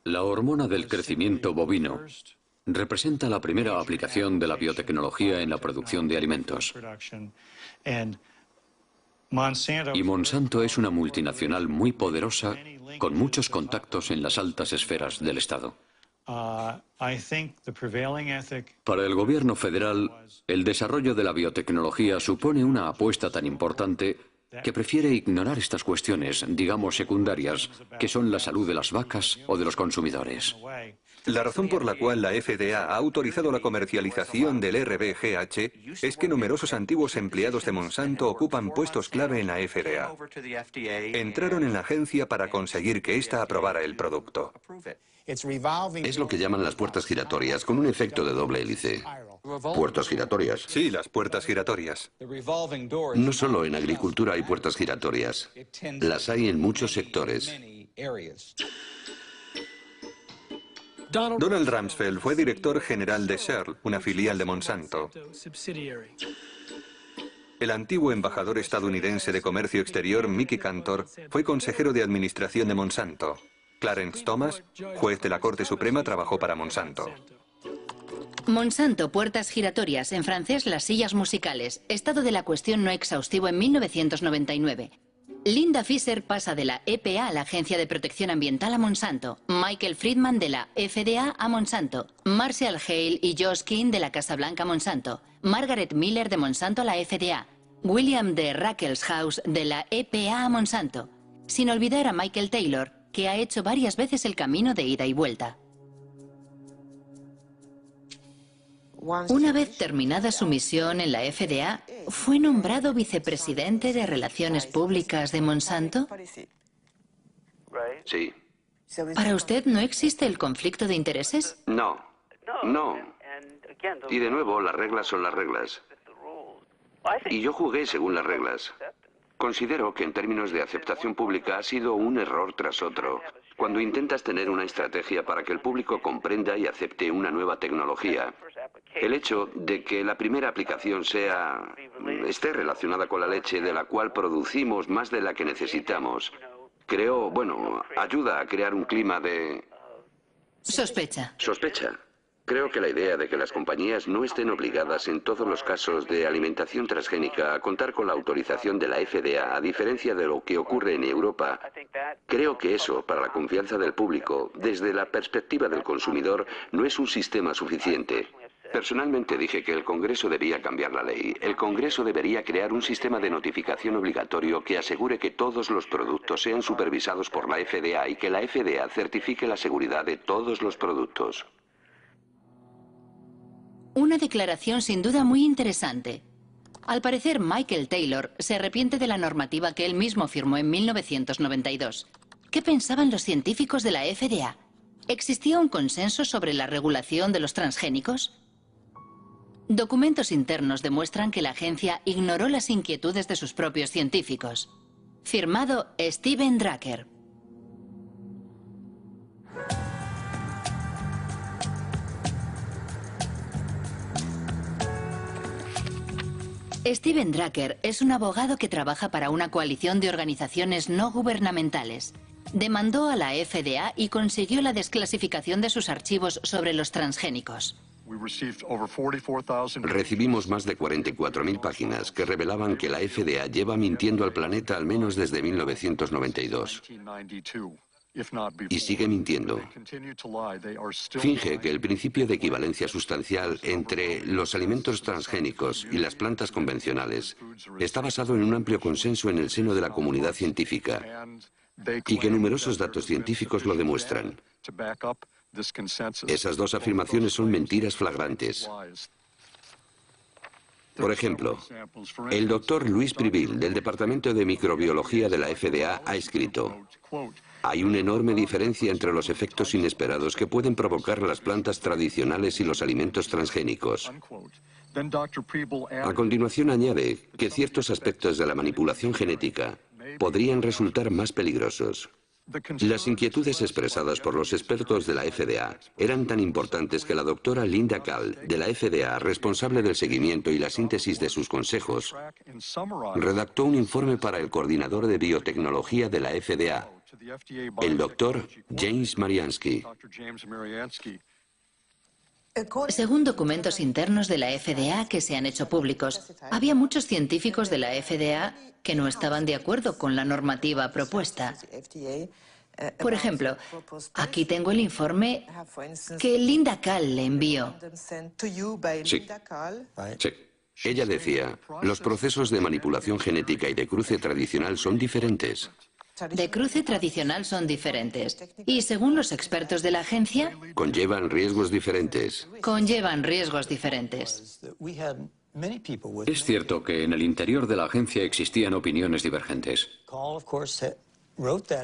La hormona del crecimiento bovino representa la primera aplicación de la biotecnología en la producción de alimentos. Y Monsanto es una multinacional muy poderosa con muchos contactos en las altas esferas del Estado. Para el gobierno federal, el desarrollo de la biotecnología supone una apuesta tan importante que prefiere ignorar estas cuestiones, digamos secundarias, que son la salud de las vacas o de los consumidores. La razón por la cual la FDA ha autorizado la comercialización del RBGH es que numerosos antiguos empleados de Monsanto ocupan puestos clave en la FDA. Entraron en la agencia para conseguir que ésta aprobara el producto. Es lo que llaman las puertas giratorias, con un efecto de doble hélice. ¿Puertas giratorias? Sí, las puertas giratorias. No solo en agricultura hay puertas giratorias. Las hay en muchos sectores. Donald Rumsfeld fue director general de Shell, una filial de Monsanto. El antiguo embajador estadounidense de Comercio Exterior, Mickey Cantor, fue consejero de administración de Monsanto. Clarence Thomas, juez de la Corte Suprema, trabajó para Monsanto. Monsanto, puertas giratorias, en francés las sillas musicales. Estado de la cuestión no exhaustivo en 1999. Linda Fisher pasa de la EPA a la Agencia de Protección Ambiental a Monsanto. Michael Friedman de la FDA a Monsanto. Marshall Hale y Josh King de la Casa Blanca a Monsanto. Margaret Miller de Monsanto a la FDA. William de Ruckelshaus de la EPA a Monsanto. Sin olvidar a Michael Taylor, que ha hecho varias veces el camino de ida y vuelta. Una vez terminada su misión en la FDA, ¿fue nombrado vicepresidente de Relaciones Públicas de Monsanto? Sí. ¿Para usted no existe el conflicto de intereses? No. No. Y de nuevo, las reglas son las reglas. Y yo jugué según las reglas. Considero que en términos de aceptación pública ha sido un error tras otro. Cuando intentas tener una estrategia para que el público comprenda y acepte una nueva tecnología, el hecho de que la primera aplicación esté relacionada con la leche de la cual producimos más de la que necesitamos, ayuda a crear un clima de... Sospecha. Sospecha. Creo que la idea de que las compañías no estén obligadas en todos los casos de alimentación transgénica a contar con la autorización de la FDA, a diferencia de lo que ocurre en Europa, creo que eso, para la confianza del público, desde la perspectiva del consumidor, no es un sistema suficiente. Personalmente dije que el Congreso debía cambiar la ley. El Congreso debería crear un sistema de notificación obligatorio que asegure que todos los productos sean supervisados por la FDA y que la FDA certifique la seguridad de todos los productos. Una declaración sin duda muy interesante. Al parecer, Michael Taylor se arrepiente de la normativa que él mismo firmó en 1992. ¿Qué pensaban los científicos de la FDA? ¿Existía un consenso sobre la regulación de los transgénicos? Documentos internos demuestran que la agencia ignoró las inquietudes de sus propios científicos. Firmado Steven Drucker. Steven Drucker es un abogado que trabaja para una coalición de organizaciones no gubernamentales. Demandó a la FDA y consiguió la desclasificación de sus archivos sobre los transgénicos. Recibimos más de 44.000 páginas que revelaban que la FDA lleva mintiendo al planeta al menos desde 1992. Y sigue mintiendo. Finge que el principio de equivalencia sustancial entre los alimentos transgénicos y las plantas convencionales está basado en un amplio consenso en el seno de la comunidad científica y que numerosos datos científicos lo demuestran. Esas dos afirmaciones son mentiras flagrantes. Por ejemplo, el doctor Luis Privil, del Departamento de Microbiología de la FDA, ha escrito: hay una enorme diferencia entre los efectos inesperados que pueden provocar las plantas tradicionales y los alimentos transgénicos. A continuación añade que ciertos aspectos de la manipulación genética podrían resultar más peligrosos. Las inquietudes expresadas por los expertos de la FDA eran tan importantes que la doctora Linda Kahl, de la FDA, responsable del seguimiento y la síntesis de sus consejos, redactó un informe para el coordinador de biotecnología de la FDA, el doctor James Mariansky. Según documentos internos de la FDA que se han hecho públicos, había muchos científicos de la FDA que no estaban de acuerdo con la normativa propuesta. Por ejemplo, aquí tengo el informe que Linda Kahl le envió. Sí. Sí. Ella decía, los procesos de manipulación genética y de cruce tradicional son diferentes. De cruce tradicional son diferentes. Y según los expertos de la agencia, conllevan riesgos diferentes. Conllevan riesgos diferentes. Es cierto que en el interior de la agencia existían opiniones divergentes.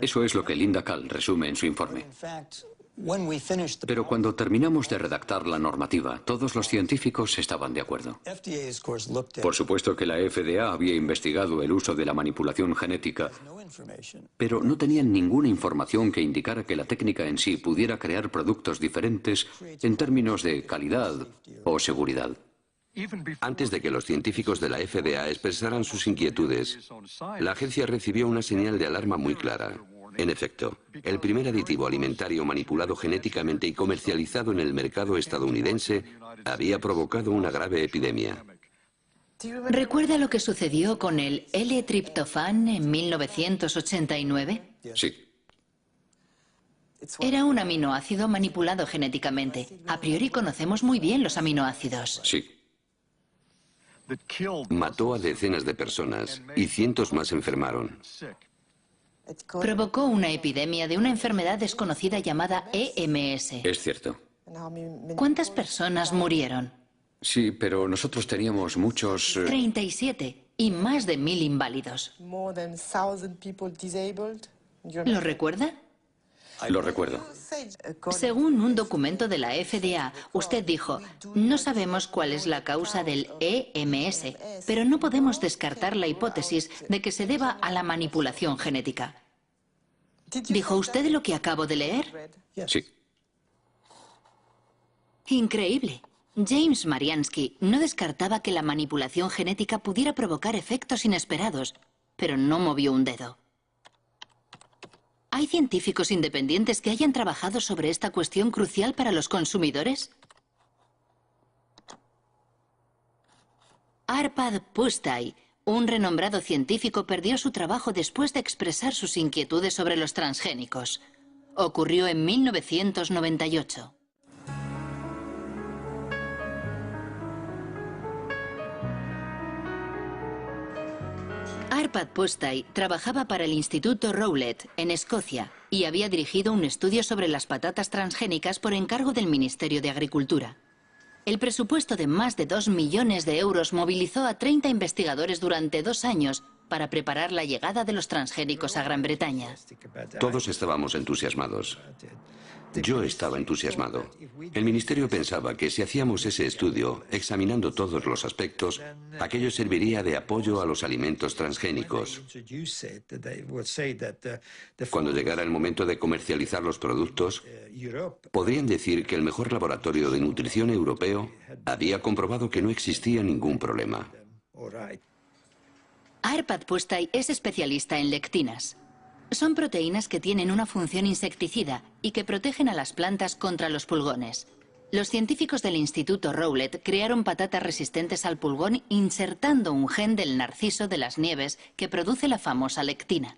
Eso es lo que Linda Kahl resume en su informe. Pero cuando terminamos de redactar la normativa, todos los científicos estaban de acuerdo. Por supuesto que la FDA había investigado el uso de la manipulación genética, pero no tenían ninguna información que indicara que la técnica en sí pudiera crear productos diferentes en términos de calidad o seguridad. Antes de que los científicos de la FDA expresaran sus inquietudes, la agencia recibió una señal de alarma muy clara. En efecto, el primer aditivo alimentario manipulado genéticamente y comercializado en el mercado estadounidense había provocado una grave epidemia. ¿Recuerda lo que sucedió con el L-triptofán en 1989? Sí. Era un aminoácido manipulado genéticamente. A priori conocemos muy bien los aminoácidos. Sí. Mató a decenas de personas y cientos más enfermaron. Provocó una epidemia de una enfermedad desconocida llamada EMS. Es cierto. ¿Cuántas personas murieron? Sí, pero nosotros teníamos muchos... 37 y más de 1000 inválidos. ¿Lo recuerda? Lo recuerdo. Según un documento de la FDA, usted dijo, no sabemos cuál es la causa del EMS, pero no podemos descartar la hipótesis de que se deba a la manipulación genética. ¿Dijo usted lo que acabo de leer? Sí. Increíble. James Mariansky no descartaba que la manipulación genética pudiera provocar efectos inesperados, pero no movió un dedo. ¿Hay científicos independientes que hayan trabajado sobre esta cuestión crucial para los consumidores? Arpad Pusztai, un renombrado científico, perdió su trabajo después de expresar sus inquietudes sobre los transgénicos. Ocurrió en 1998. Arpad Pusztai trabajaba para el Instituto Rowlett, en Escocia, y había dirigido un estudio sobre las patatas transgénicas por encargo del Ministerio de Agricultura. El presupuesto de más de 2 millones de euros movilizó a 30 investigadores durante 2 años para preparar la llegada de los transgénicos a Gran Bretaña. Todos estábamos entusiasmados. Yo estaba entusiasmado. El ministerio pensaba que si hacíamos ese estudio, examinando todos los aspectos, aquello serviría de apoyo a los alimentos transgénicos. Cuando llegara el momento de comercializar los productos, podrían decir que el mejor laboratorio de nutrición europeo había comprobado que no existía ningún problema. Arpad Pusztai es especialista en lectinas. Son proteínas que tienen una función insecticida y que protegen a las plantas contra los pulgones. Los científicos del Instituto Rowlett crearon patatas resistentes al pulgón insertando un gen del narciso de las nieves que produce la famosa lectina.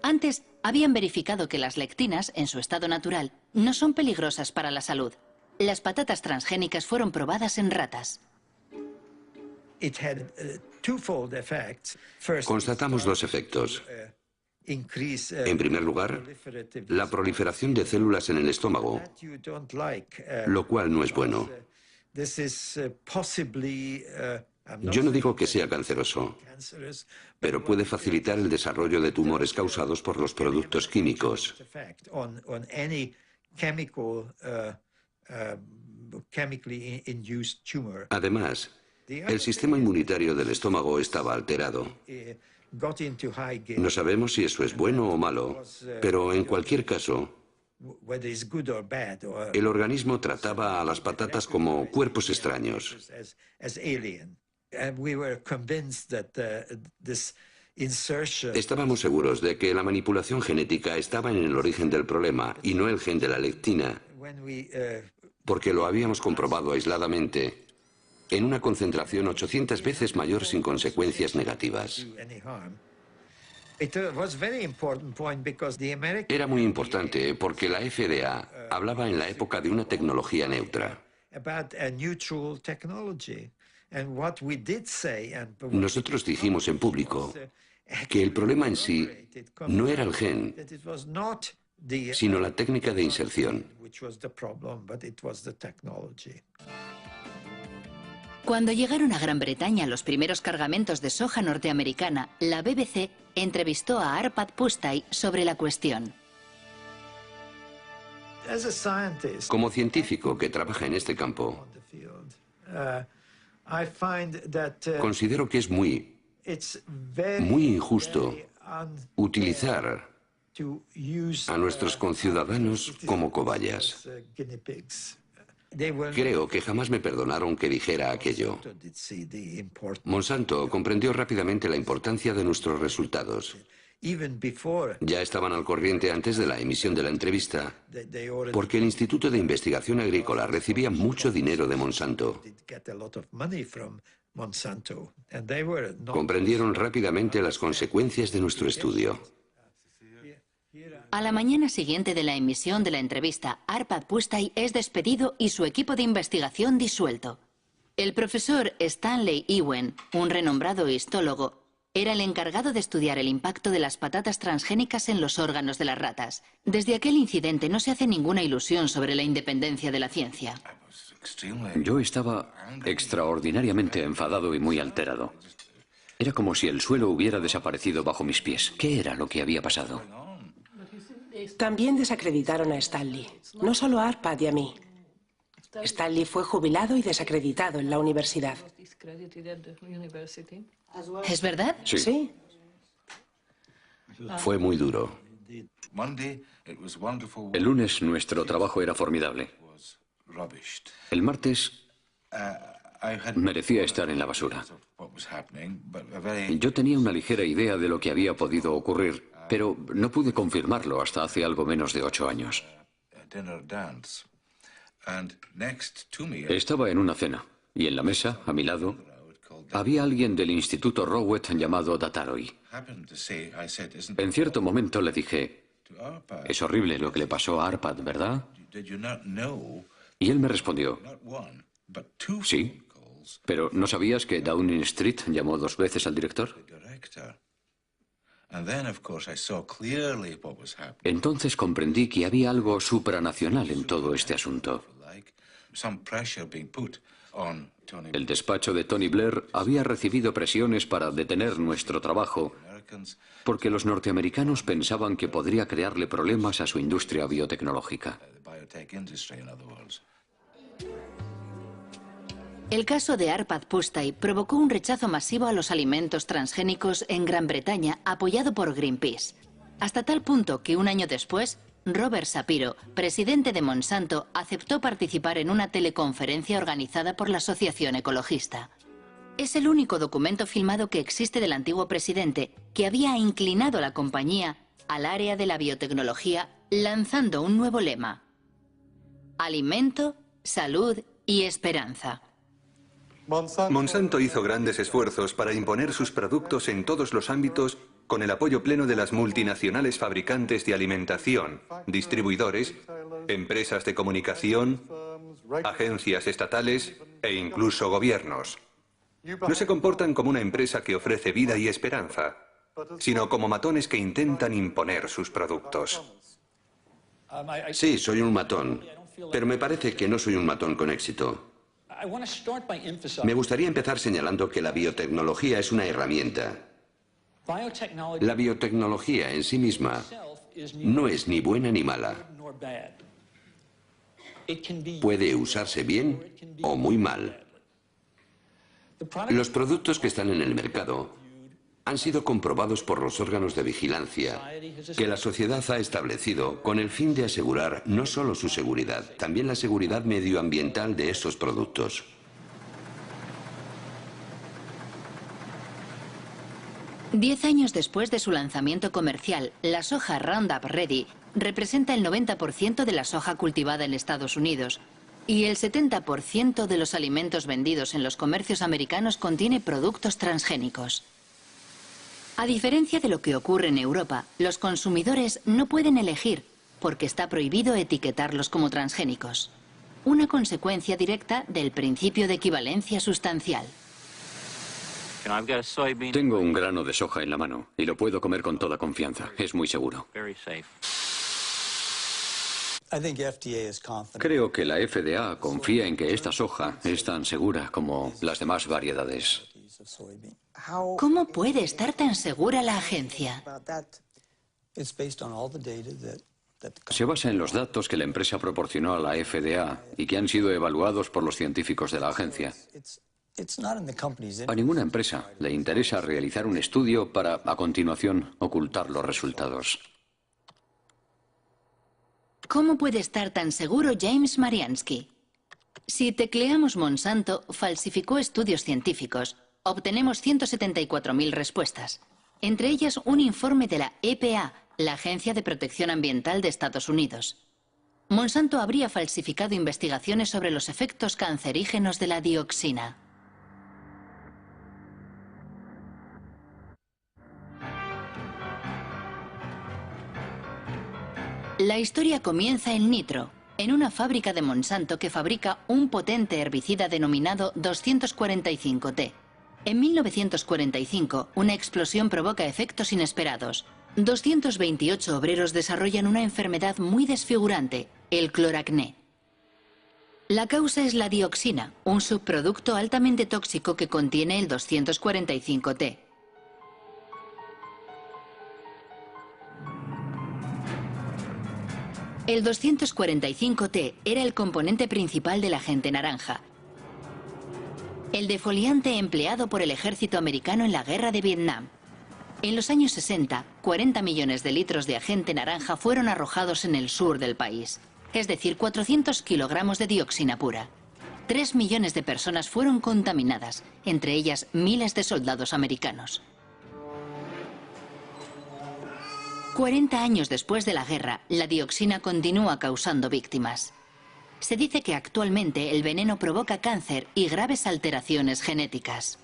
Antes, habían verificado que las lectinas, en su estado natural, no son peligrosas para la salud. Las patatas transgénicas fueron probadas en ratas. Constatamos 2 efectos. En primer lugar, la proliferación de células en el estómago, lo cual no es bueno. Yo no digo que sea canceroso, pero puede facilitar el desarrollo de tumores causados por los productos químicos. Además, el sistema inmunitario del estómago estaba alterado. No sabemos si eso es bueno o malo, pero en cualquier caso, el organismo trataba a las patatas como cuerpos extraños. Estábamos seguros de que la manipulación genética estaba en el origen del problema y no el gen de la lectina, porque lo habíamos comprobado aisladamente en una concentración 800 veces mayor sin consecuencias negativas. Era muy importante porque la FDA hablaba en la época de una tecnología neutra. Nosotros dijimos en público que el problema en sí no era el gen, sino la técnica de inserción. Cuando llegaron a Gran Bretaña los primeros cargamentos de soja norteamericana, la BBC entrevistó a Arpad Pusztai sobre la cuestión. Como científico que trabaja en este campo, considero que es muy injusto utilizar a nuestros conciudadanos como cobayas. Creo que jamás me perdonaron que dijera aquello. Monsanto comprendió rápidamente la importancia de nuestros resultados. Ya estaban al corriente antes de la emisión de la entrevista, porque el Instituto de Investigación Agrícola recibía mucho dinero de Monsanto. Comprendieron rápidamente las consecuencias de nuestro estudio. A la mañana siguiente de la emisión de la entrevista, Arpad Pusztai es despedido y su equipo de investigación disuelto. El profesor Stanley Ewen, un renombrado histólogo, era el encargado de estudiar el impacto de las patatas transgénicas en los órganos de las ratas. Desde aquel incidente no se hace ninguna ilusión sobre la independencia de la ciencia. Yo estaba extraordinariamente enfadado y muy alterado. Era como si el suelo hubiera desaparecido bajo mis pies. ¿Qué era lo que había pasado? También desacreditaron a Stanley. No solo a Arpad y a mí. Stanley fue jubilado y desacreditado en la universidad. ¿Es verdad? Sí. Sí. Fue muy duro. El lunes nuestro trabajo era formidable. El martes merecía estar en la basura. Yo tenía una ligera idea de lo que había podido ocurrir, pero no pude confirmarlo hasta hace algo menos de 8 años. Estaba en una cena, y en la mesa, a mi lado, había alguien del Instituto Rowett llamado Dataroi. En cierto momento le dije, es horrible lo que le pasó a Arpad, ¿verdad? Y él me respondió, sí, pero ¿no sabías que Downing Street llamó 2 veces al director? Entonces comprendí que había algo supranacional en todo este asunto. El despacho de Tony Blair había recibido presiones para detener nuestro trabajo porque los norteamericanos pensaban que podría crearle problemas a su industria biotecnológica. El caso de Arpad Pusztai provocó un rechazo masivo a los alimentos transgénicos en Gran Bretaña, apoyado por Greenpeace. Hasta tal punto que un año después, Robert Shapiro, presidente de Monsanto, aceptó participar en una teleconferencia organizada por la Asociación Ecologista. Es el único documento filmado que existe del antiguo presidente que había inclinado la compañía al área de la biotecnología, lanzando un nuevo lema: alimento, salud y esperanza. Monsanto hizo grandes esfuerzos para imponer sus productos en todos los ámbitos con el apoyo pleno de las multinacionales fabricantes de alimentación, distribuidores, empresas de comunicación, agencias estatales e incluso gobiernos. No se comportan como una empresa que ofrece vida y esperanza, sino como matones que intentan imponer sus productos. Sí, soy un matón, pero me parece que no soy un matón con éxito. Me gustaría empezar señalando que la biotecnología es una herramienta. La biotecnología en sí misma no es ni buena ni mala. Puede usarse bien o muy mal. Los productos que están en el mercado han sido comprobados por los órganos de vigilancia que la sociedad ha establecido con el fin de asegurar no solo su seguridad, también la seguridad medioambiental de esos productos. Diez años después de su lanzamiento comercial, la soja Roundup Ready representa el 90% de la soja cultivada en Estados Unidos y el 70% de los alimentos vendidos en los comercios americanos contiene productos transgénicos. A diferencia de lo que ocurre en Europa, los consumidores no pueden elegir porque está prohibido etiquetarlos como transgénicos. Una consecuencia directa del principio de equivalencia sustancial. Tengo un grano de soja en la mano y lo puedo comer con toda confianza. Es muy seguro. Creo que la FDA confía en que esta soja es tan segura como las demás variedades. ¿Cómo puede estar tan segura la agencia? Se basa en los datos que la empresa proporcionó a la FDA y que han sido evaluados por los científicos de la agencia. A ninguna empresa le interesa realizar un estudio para, a continuación, ocultar los resultados. ¿Cómo puede estar tan seguro James Mariansky? Si tecleamos Monsanto falsificó estudios científicos, obtenemos 174.000 respuestas. Entre ellas un informe de la EPA, la Agencia de Protección Ambiental de Estados Unidos. Monsanto habría falsificado investigaciones sobre los efectos cancerígenos de la dioxina. La historia comienza en Nitro, en una fábrica de Monsanto que fabrica un potente herbicida denominado 245T. En 1945, una explosión provoca efectos inesperados. 228 obreros desarrollan una enfermedad muy desfigurante, el cloracné. La causa es la dioxina, un subproducto altamente tóxico que contiene el 245T. El 245T era el componente principal del agente naranja, el defoliante empleado por el ejército americano en la guerra de Vietnam. En los años 60, 40 millones de litros de agente naranja fueron arrojados en el sur del país, es decir, 400 kilogramos de dioxina pura. 3 millones de personas fueron contaminadas, entre ellas miles de soldados americanos. 40 años después de la guerra, la dioxina continúa causando víctimas. Se dice que actualmente el veneno provoca cáncer y graves alteraciones genéticas.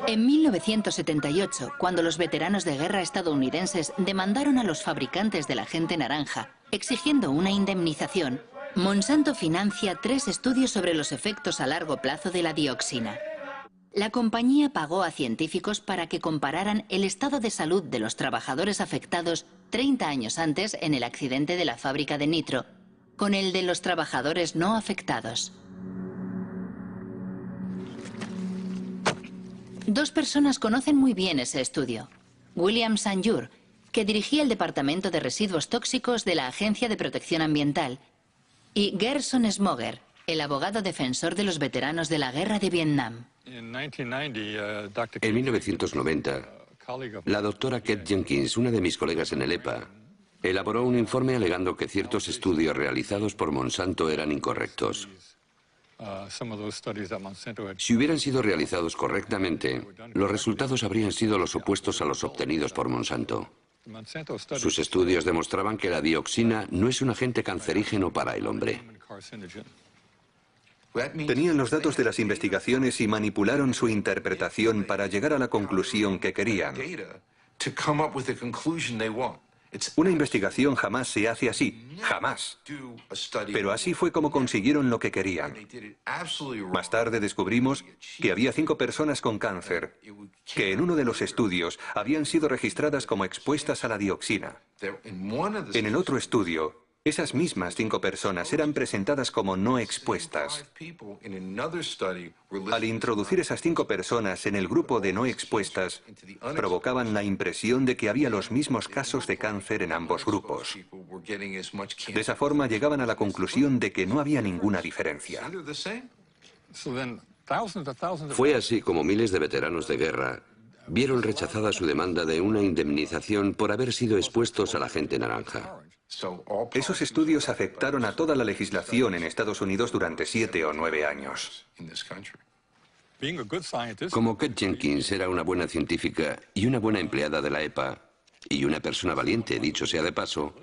En 1978, cuando los veteranos de guerra estadounidenses demandaron a los fabricantes del agente naranja, exigiendo una indemnización, Monsanto financia 3 estudios sobre los efectos a largo plazo de la dioxina. La compañía pagó a científicos para que compararan el estado de salud de los trabajadores afectados 30 años antes en el accidente de la fábrica de nitro, con el de los trabajadores no afectados. 2 personas conocen muy bien ese estudio. William Sanjur, que dirigía el Departamento de Residuos Tóxicos de la Agencia de Protección Ambiental, y Gerson Smoger, el abogado defensor de los veteranos de la guerra de Vietnam. En 1990, la doctora Kate Jenkins, una de mis colegas en el EPA, elaboró un informe alegando que ciertos estudios realizados por Monsanto eran incorrectos. Si hubieran sido realizados correctamente, los resultados habrían sido los opuestos a los obtenidos por Monsanto. Sus estudios demostraban que la dioxina no es un agente cancerígeno para el hombre. Tenían los datos de las investigaciones y manipularon su interpretación para llegar a la conclusión que querían. Una investigación jamás se hace así, jamás. Pero así fue como consiguieron lo que querían. Más tarde descubrimos que había 5 personas con cáncer, que en uno de los estudios habían sido registradas como expuestas a la dioxina. En el otro estudio, esas mismas 5 personas eran presentadas como no expuestas. Al introducir esas 5 personas en el grupo de no expuestas, provocaban la impresión de que había los mismos casos de cáncer en ambos grupos. De esa forma llegaban a la conclusión de que no había ninguna diferencia. Fue así como miles de veteranos de guerra vieron rechazada su demanda de una indemnización por haber sido expuestos al agente naranja. Esos estudios afectaron a toda la legislación en Estados Unidos durante 7 o 9 años. Como Kate Jenkins era una buena científica y una buena empleada de la EPA, y una persona valiente, dicho sea de paso,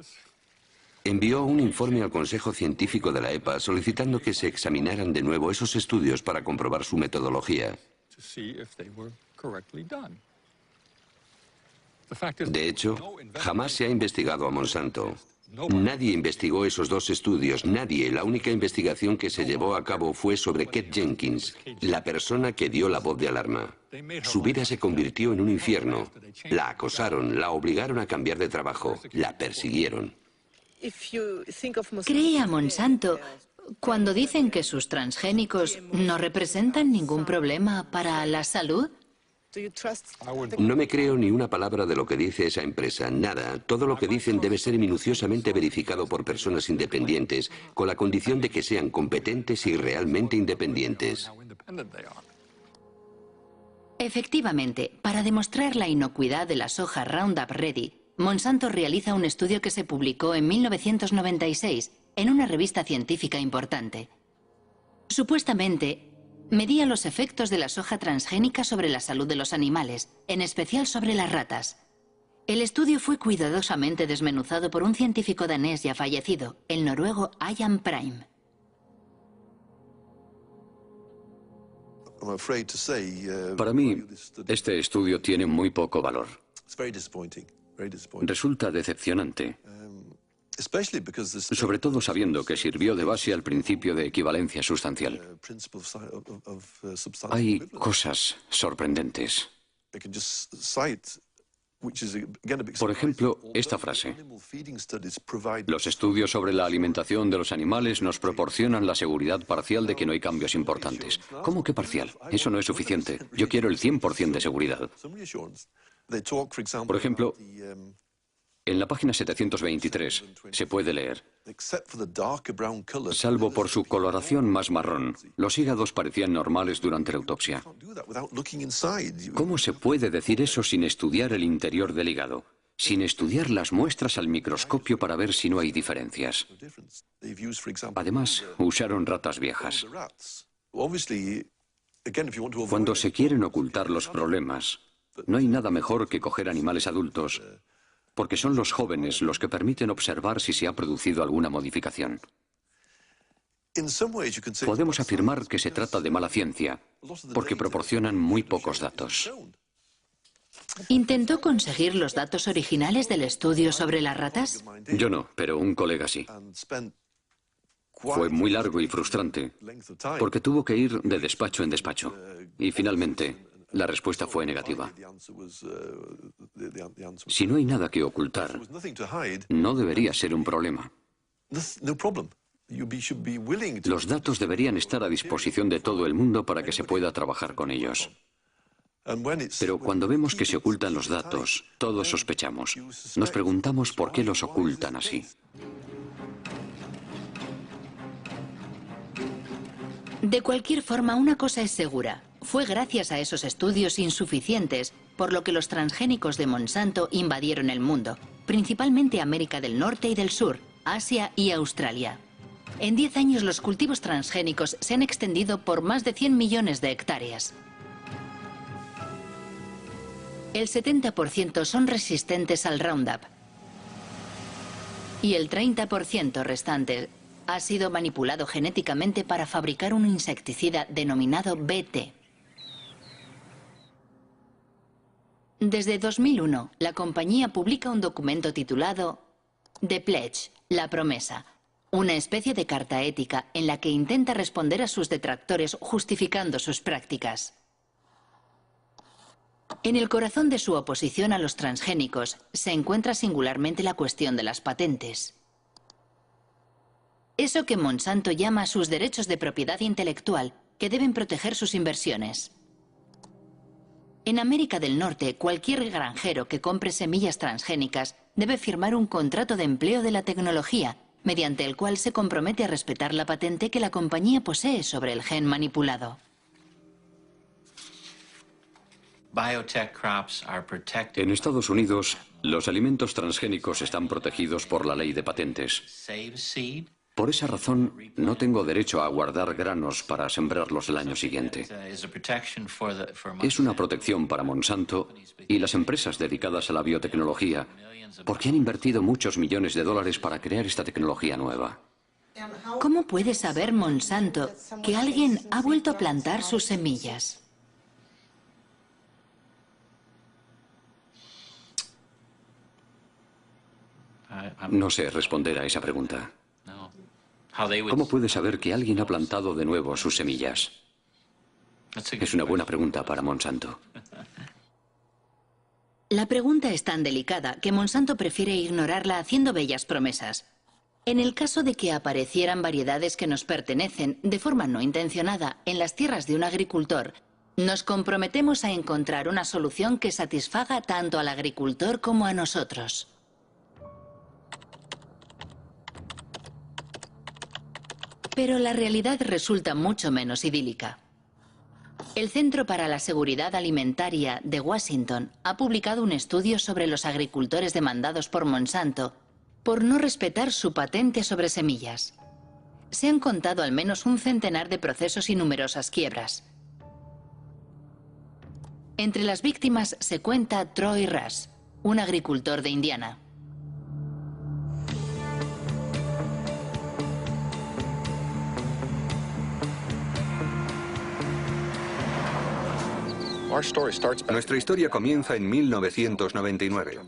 envió un informe al Consejo Científico de la EPA solicitando que se examinaran de nuevo esos estudios para comprobar su metodología. De hecho, jamás se ha investigado a Monsanto. Nadie investigó esos 2 estudios, nadie. La única investigación que se llevó a cabo fue sobre Kate Jenkins, la persona que dio la voz de alarma. Su vida se convirtió en un infierno. La acosaron, la obligaron a cambiar de trabajo, la persiguieron. ¿Cree a Monsanto cuando dicen que sus transgénicos no representan ningún problema para la salud? No me creo ni una palabra de lo que dice esa empresa, nada. Todo lo que dicen debe ser minuciosamente verificado por personas independientes, con la condición de que sean competentes y realmente independientes. Efectivamente, para demostrar la inocuidad de la soja Roundup Ready, Monsanto realiza un estudio que se publicó en 1996 en una revista científica importante. Supuestamente, medía los efectos de la soja transgénica sobre la salud de los animales, en especial sobre las ratas. El estudio fue cuidadosamente desmenuzado por un científico danés ya fallecido, el noruego Ian Prime. Para mí, este estudio tiene muy poco valor. Resulta decepcionante, sobre todo sabiendo que sirvió de base al principio de equivalencia sustancial. Hay cosas sorprendentes. Por ejemplo, esta frase: los estudios sobre la alimentación de los animales nos proporcionan la seguridad parcial de que no hay cambios importantes. ¿Cómo que parcial? Eso no es suficiente. Yo quiero el 100% de seguridad. Por ejemplo, en la página 723 se puede leer: salvo por su coloración más marrón, los hígados parecían normales durante la autopsia. ¿Cómo se puede decir eso sin estudiar el interior del hígado? Sin estudiar las muestras al microscopio para ver si no hay diferencias. Además, usaron ratas viejas. Cuando se quieren ocultar los problemas, no hay nada mejor que coger animales adultos, porque son los jóvenes los que permiten observar si se ha producido alguna modificación. Podemos afirmar que se trata de mala ciencia, porque proporcionan muy pocos datos. ¿Intentó conseguir los datos originales del estudio sobre las ratas? Yo no, pero un colega sí. Fue muy largo y frustrante, porque tuvo que ir de despacho en despacho. Y finalmente, la respuesta fue negativa. Si no hay nada que ocultar, no debería ser un problema. Los datos deberían estar a disposición de todo el mundo para que se pueda trabajar con ellos. Pero cuando vemos que se ocultan los datos, todos sospechamos. Nos preguntamos por qué los ocultan así. De cualquier forma, una cosa es segura. Fue gracias a esos estudios insuficientes por lo que los transgénicos de Monsanto invadieron el mundo, principalmente América del Norte y del Sur, Asia y Australia. En 10 años los cultivos transgénicos se han extendido por más de 100 millones de hectáreas. El 70% son resistentes al Roundup y el 30% restante ha sido manipulado genéticamente para fabricar un insecticida denominado BT. Desde 2001, la compañía publica un documento titulado The Pledge, la promesa, una especie de carta ética en la que intenta responder a sus detractores justificando sus prácticas. En el corazón de su oposición a los transgénicos se encuentra singularmente la cuestión de las patentes. Eso que Monsanto llama sus derechos de propiedad intelectual, que deben proteger sus inversiones. En América del Norte, cualquier granjero que compre semillas transgénicas debe firmar un contrato de empleo de la tecnología, mediante el cual se compromete a respetar la patente que la compañía posee sobre el gen manipulado. En Estados Unidos, los alimentos transgénicos están protegidos por la ley de patentes. Por esa razón, no tengo derecho a guardar granos para sembrarlos el año siguiente. Es una protección para Monsanto y las empresas dedicadas a la biotecnología, porque han invertido muchos millones de dólares para crear esta tecnología nueva. ¿Cómo puede saber Monsanto que alguien ha vuelto a plantar sus semillas? No sé responder a esa pregunta. ¿Cómo puede saber que alguien ha plantado de nuevo sus semillas? Es una buena pregunta para Monsanto. La pregunta es tan delicada que Monsanto prefiere ignorarla haciendo bellas promesas. En el caso de que aparecieran variedades que nos pertenecen de forma no intencionada en las tierras de un agricultor, nos comprometemos a encontrar una solución que satisfaga tanto al agricultor como a nosotros. Pero la realidad resulta mucho menos idílica. El Centro para la Seguridad Alimentaria de Washington ha publicado un estudio sobre los agricultores demandados por Monsanto por no respetar su patente sobre semillas. Se han contado al menos un centenar de procesos y numerosas quiebras. Entre las víctimas se cuenta Troy Rush, un agricultor de Indiana. Nuestra historia comienza en 1999.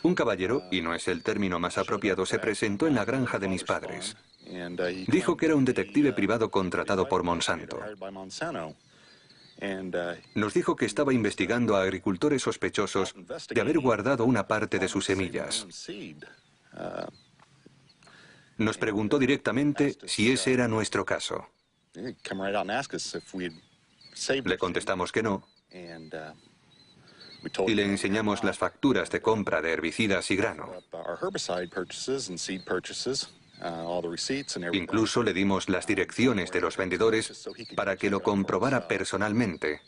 Un caballero, y no es el término más apropiado, se presentó en la granja de mis padres. Dijo que era un detective privado contratado por Monsanto. Nos dijo que estaba investigando a agricultores sospechosos de haber guardado una parte de sus semillas. Nos preguntó directamente si ese era nuestro caso. Le contestamos que no, y le enseñamos las facturas de compra de herbicidas y grano. Incluso le dimos las direcciones de los vendedores para que lo comprobara personalmente,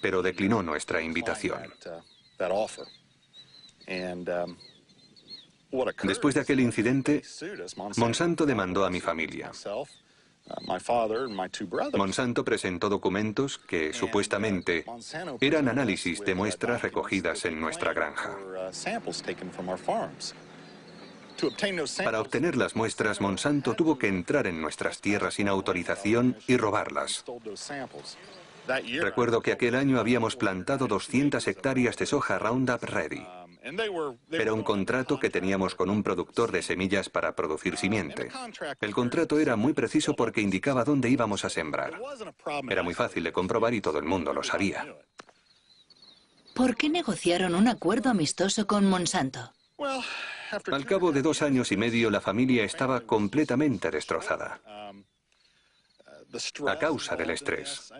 pero declinó nuestra invitación. Después de aquel incidente, Monsanto demandó a mi familia. Monsanto presentó documentos que, supuestamente, eran análisis de muestras recogidas en nuestra granja. Para obtener las muestras, Monsanto tuvo que entrar en nuestras tierras sin autorización y robarlas. Recuerdo que aquel año habíamos plantado 200 hectáreas de soja Roundup Ready. Era un contrato que teníamos con un productor de semillas para producir simiente. El contrato era muy preciso porque indicaba dónde íbamos a sembrar. Era muy fácil de comprobar y todo el mundo lo sabía. ¿Por qué negociaron un acuerdo amistoso con Monsanto? Al cabo de 2 años y medio, la familia estaba completamente destrozada a causa del estrés.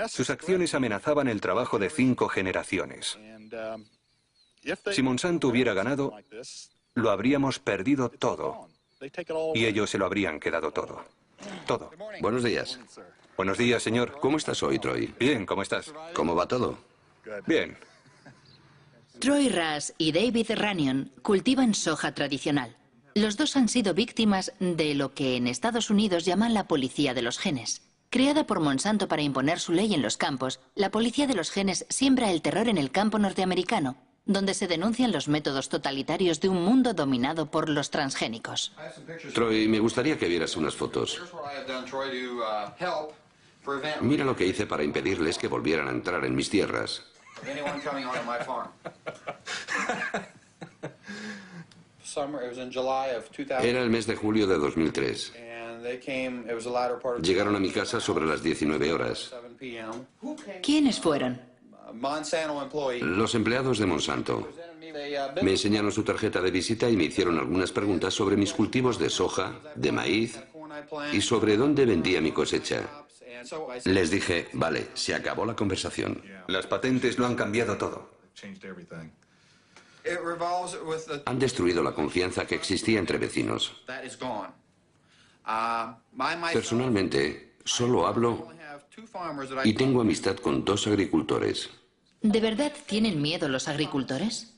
Sus acciones amenazaban el trabajo de 5 generaciones. Si Monsanto hubiera ganado, lo habríamos perdido todo. Y ellos se lo habrían quedado todo. Todo. Buenos días. Buenos días, señor. ¿Cómo estás hoy, Troy? Bien, ¿cómo estás? ¿Cómo va todo? Bien. Troy Rush y David Runyon cultivan soja tradicional. Los dos han sido víctimas de lo que en Estados Unidos llaman la policía de los genes. Creada por Monsanto para imponer su ley en los campos, la policía de los genes siembra el terror en el campo norteamericano, donde se denuncian los métodos totalitarios de un mundo dominado por los transgénicos. Troy, me gustaría que vieras unas fotos. Mira lo que hice para impedirles que volvieran a entrar en mis tierras. Era el mes de julio de 2003. Llegaron a mi casa sobre las 19 horas. ¿Quiénes fueron? Los empleados de Monsanto. Me enseñaron su tarjeta de visita y me hicieron algunas preguntas sobre mis cultivos de soja, de maíz y sobre dónde vendía mi cosecha. Les dije, vale, se acabó la conversación. Las patentes lo han cambiado todo. Han destruido la confianza que existía entre vecinos. Personalmente, solo hablo y tengo amistad con 2 agricultores. ¿De verdad tienen miedo los agricultores?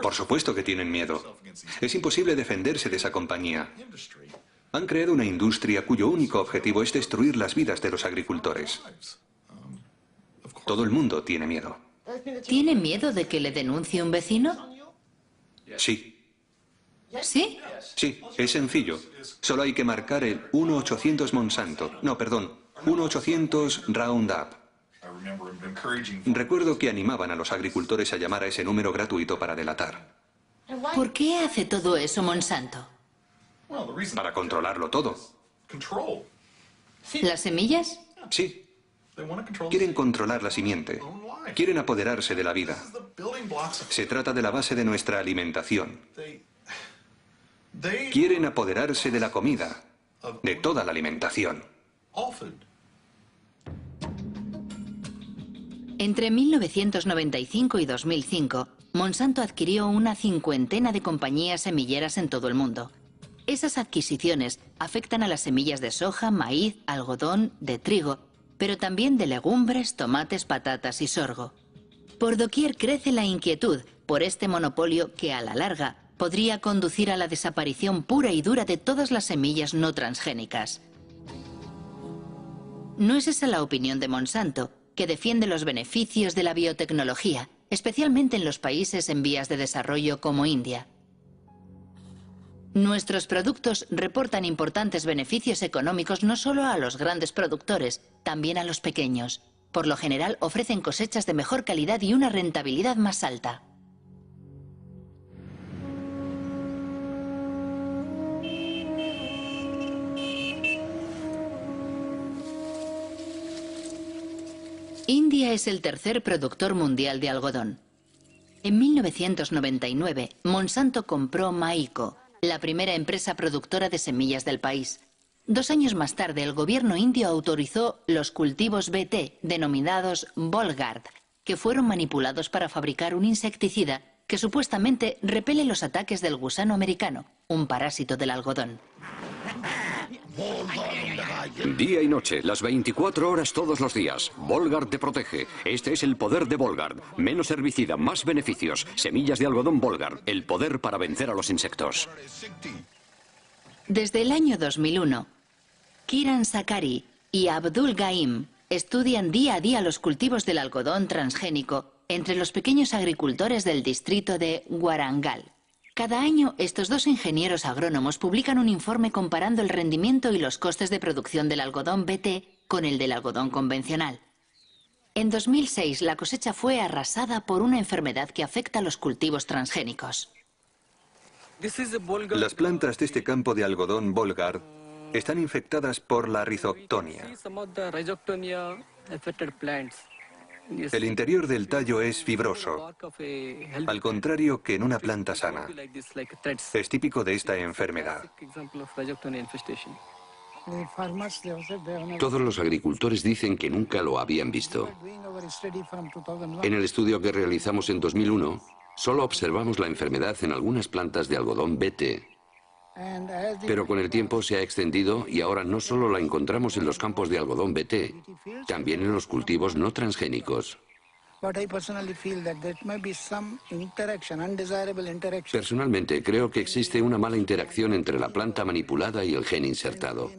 Por supuesto que tienen miedo. Es imposible defenderse de esa compañía. Han creado una industria cuyo único objetivo es destruir las vidas de los agricultores. Todo el mundo tiene miedo. ¿Tiene miedo de que le denuncie un vecino? Sí. ¿Sí? Sí, es sencillo. Solo hay que marcar el 1-800 Monsanto. No, perdón, 1-800 Roundup. Recuerdo que animaban a los agricultores a llamar a ese número gratuito para delatar. ¿Por qué hace todo eso Monsanto? Para controlarlo todo. ¿Las semillas? Sí. Quieren controlar la simiente. Quieren apoderarse de la vida. Se trata de la base de nuestra alimentación. Quieren apoderarse de la comida, de toda la alimentación. Entre 1995 y 2005, Monsanto adquirió una 50 de compañías semilleras en todo el mundo. Esas adquisiciones afectan a las semillas de soja, maíz, algodón, de trigo, pero también de legumbres, tomates, patatas y sorgo. Por doquier crece la inquietud por este monopolio que, a la larga, podría conducir a la desaparición pura y dura de todas las semillas no transgénicas. No es esa la opinión de Monsanto, que defiende los beneficios de la biotecnología, especialmente en los países en vías de desarrollo como India. Nuestros productos reportan importantes beneficios económicos no solo a los grandes productores, también a los pequeños. Por lo general ofrecen cosechas de mejor calidad y una rentabilidad más alta. India es el tercer productor mundial de algodón. En 1999, Monsanto compró Maiko, la primera empresa productora de semillas del país. 2 años más tarde, el gobierno indio autorizó los cultivos BT, denominados Bollgard, que fueron manipulados para fabricar un insecticida que supuestamente repele los ataques del gusano americano, un parásito del algodón. Día y noche, las 24 horas todos los días. Bollgard te protege. Este es el poder de Bollgard. Menos herbicida, más beneficios. Semillas de algodón Bollgard. El poder para vencer a los insectos. Desde el año 2001, Kiran Sakari y Abdul Gaim estudian día a día los cultivos del algodón transgénico entre los pequeños agricultores del distrito de Warangal. Cada año, estos 2 ingenieros agrónomos publican un informe comparando el rendimiento y los costes de producción del algodón BT con el del algodón convencional. En 2006, la cosecha fue arrasada por una enfermedad que afecta a los cultivos transgénicos. Las plantas de este campo de algodón Bollgard están infectadas por la Rhizoctonia. El interior del tallo es fibroso, al contrario que en una planta sana. Es típico de esta enfermedad. Todos los agricultores dicen que nunca lo habían visto. En el estudio que realizamos en 2001, solo observamos la enfermedad en algunas plantas de algodón BT. Pero con el tiempo se ha extendido y ahora no solo la encontramos en los campos de algodón BT, también en los cultivos no transgénicos. Personalmente creo que existe una mala interacción entre la planta manipulada y el gen insertado.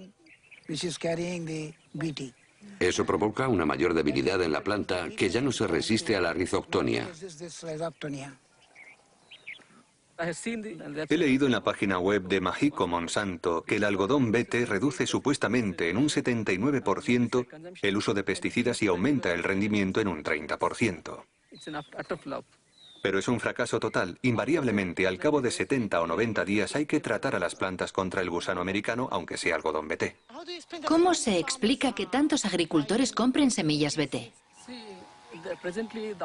Eso provoca una mayor debilidad en la planta que ya no se resiste a la Rhizoctonia. He leído en la página web de Mahiko Monsanto que el algodón BT reduce supuestamente en un 79% el uso de pesticidas y aumenta el rendimiento en un 30%. Pero es un fracaso total. Invariablemente, al cabo de 70 o 90 días hay que tratar a las plantas contra el gusano americano, aunque sea algodón BT. ¿Cómo se explica que tantos agricultores compren semillas BT?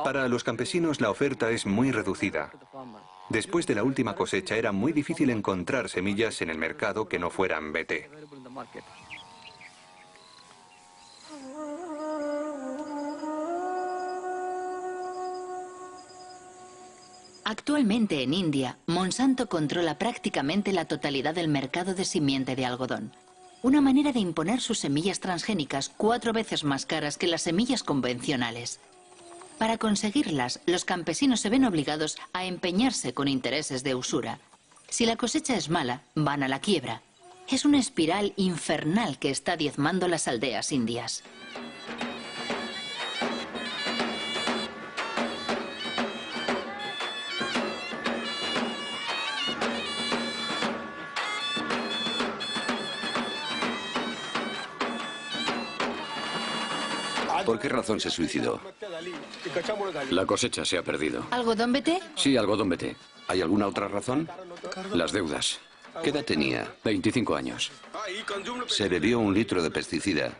Para los campesinos la oferta es muy reducida. Después de la última cosecha era muy difícil encontrar semillas en el mercado que no fueran BT. Actualmente en India, Monsanto controla prácticamente la totalidad del mercado de simiente de algodón. Una manera de imponer sus semillas transgénicas 4 veces más caras que las semillas convencionales. Para conseguirlas, los campesinos se ven obligados a empeñarse con intereses de usura. Si la cosecha es mala, van a la quiebra. Es una espiral infernal que está diezmando las aldeas indias. ¿Por qué razón se suicidó? La cosecha se ha perdido. ¿Algodón BT? Sí, algodón BT. ¿Hay alguna otra razón? Las deudas. ¿Qué edad tenía? 25 años. Se bebió 1 litro de pesticida.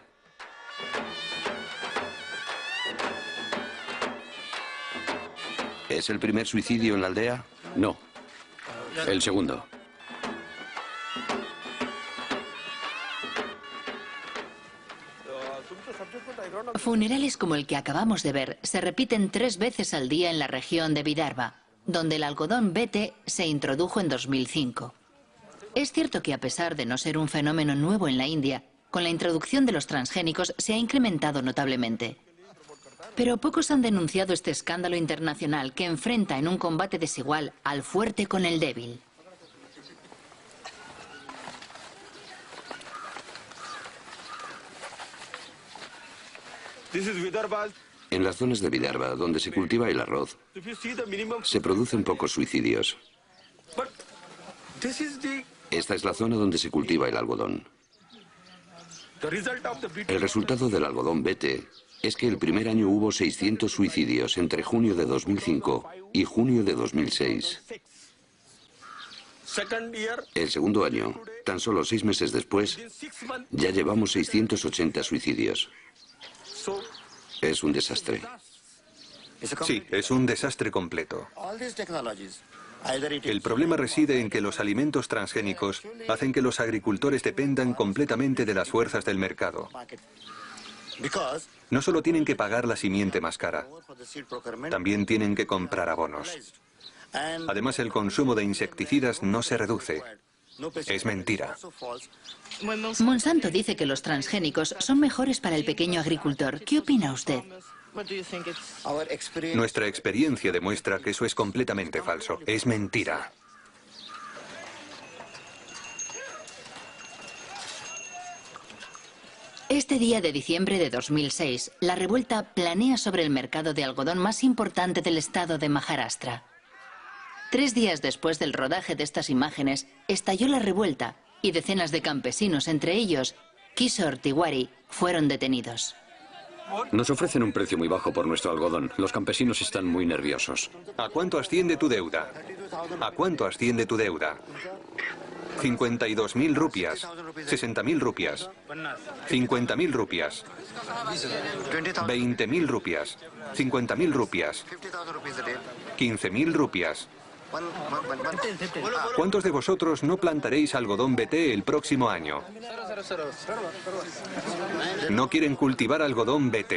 ¿Es el primer suicidio en la aldea? No. El segundo. Funerales como el que acabamos de ver se repiten 3 veces al día en la región de Vidarbha, donde el algodón BT se introdujo en 2005. Es cierto que a pesar de no ser un fenómeno nuevo en la India, con la introducción de los transgénicos se ha incrementado notablemente. Pero pocos han denunciado este escándalo internacional que enfrenta en un combate desigual al fuerte con el débil. En las zonas de Vidarbha, donde se cultiva el arroz, se producen pocos suicidios. Esta es la zona donde se cultiva el algodón. El resultado del algodón BT es que el primer año hubo 600 suicidios entre junio de 2005 y junio de 2006. El segundo año, tan solo 6 meses después, ya llevamos 680 suicidios. Es un desastre. Sí, es un desastre completo. El problema reside en que los alimentos transgénicos hacen que los agricultores dependan completamente de las fuerzas del mercado. No solo tienen que pagar la simiente más cara, también tienen que comprar abonos. Además, el consumo de insecticidas no se reduce. Es mentira. Monsanto dice que los transgénicos son mejores para el pequeño agricultor. ¿Qué opina usted? Nuestra experiencia demuestra que eso es completamente falso. Es mentira. Este día de diciembre de 2006, la revuelta planea sobre el mercado de algodón más importante del estado de Maharashtra. 3 días después del rodaje de estas imágenes, estalló la revuelta y decenas de campesinos, entre ellos Kishore Tiwari, fueron detenidos. Nos ofrecen un precio muy bajo por nuestro algodón. Los campesinos están muy nerviosos. ¿A cuánto asciende tu deuda? ¿A cuánto asciende tu deuda? 52.000 rupias, 60.000 rupias, 50.000 rupias, 20.000 rupias, 50.000 rupias, 15.000 rupias. ¿Cuántos de vosotros no plantaréis algodón BT el próximo año? No quieren cultivar algodón BT.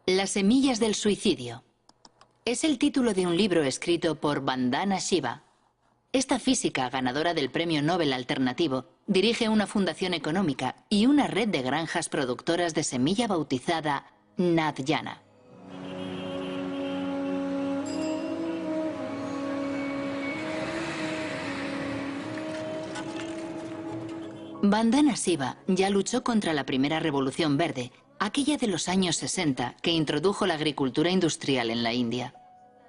Las semillas del suicidio. Es el título de un libro escrito por Vandana Shiva. Esta física, ganadora del Premio Nobel Alternativo, dirige una fundación económica y una red de granjas productoras de semilla bautizada Nadyana. Vandana Shiva ya luchó contra la primera revolución verde, aquella de los años 60 que introdujo la agricultura industrial en la India.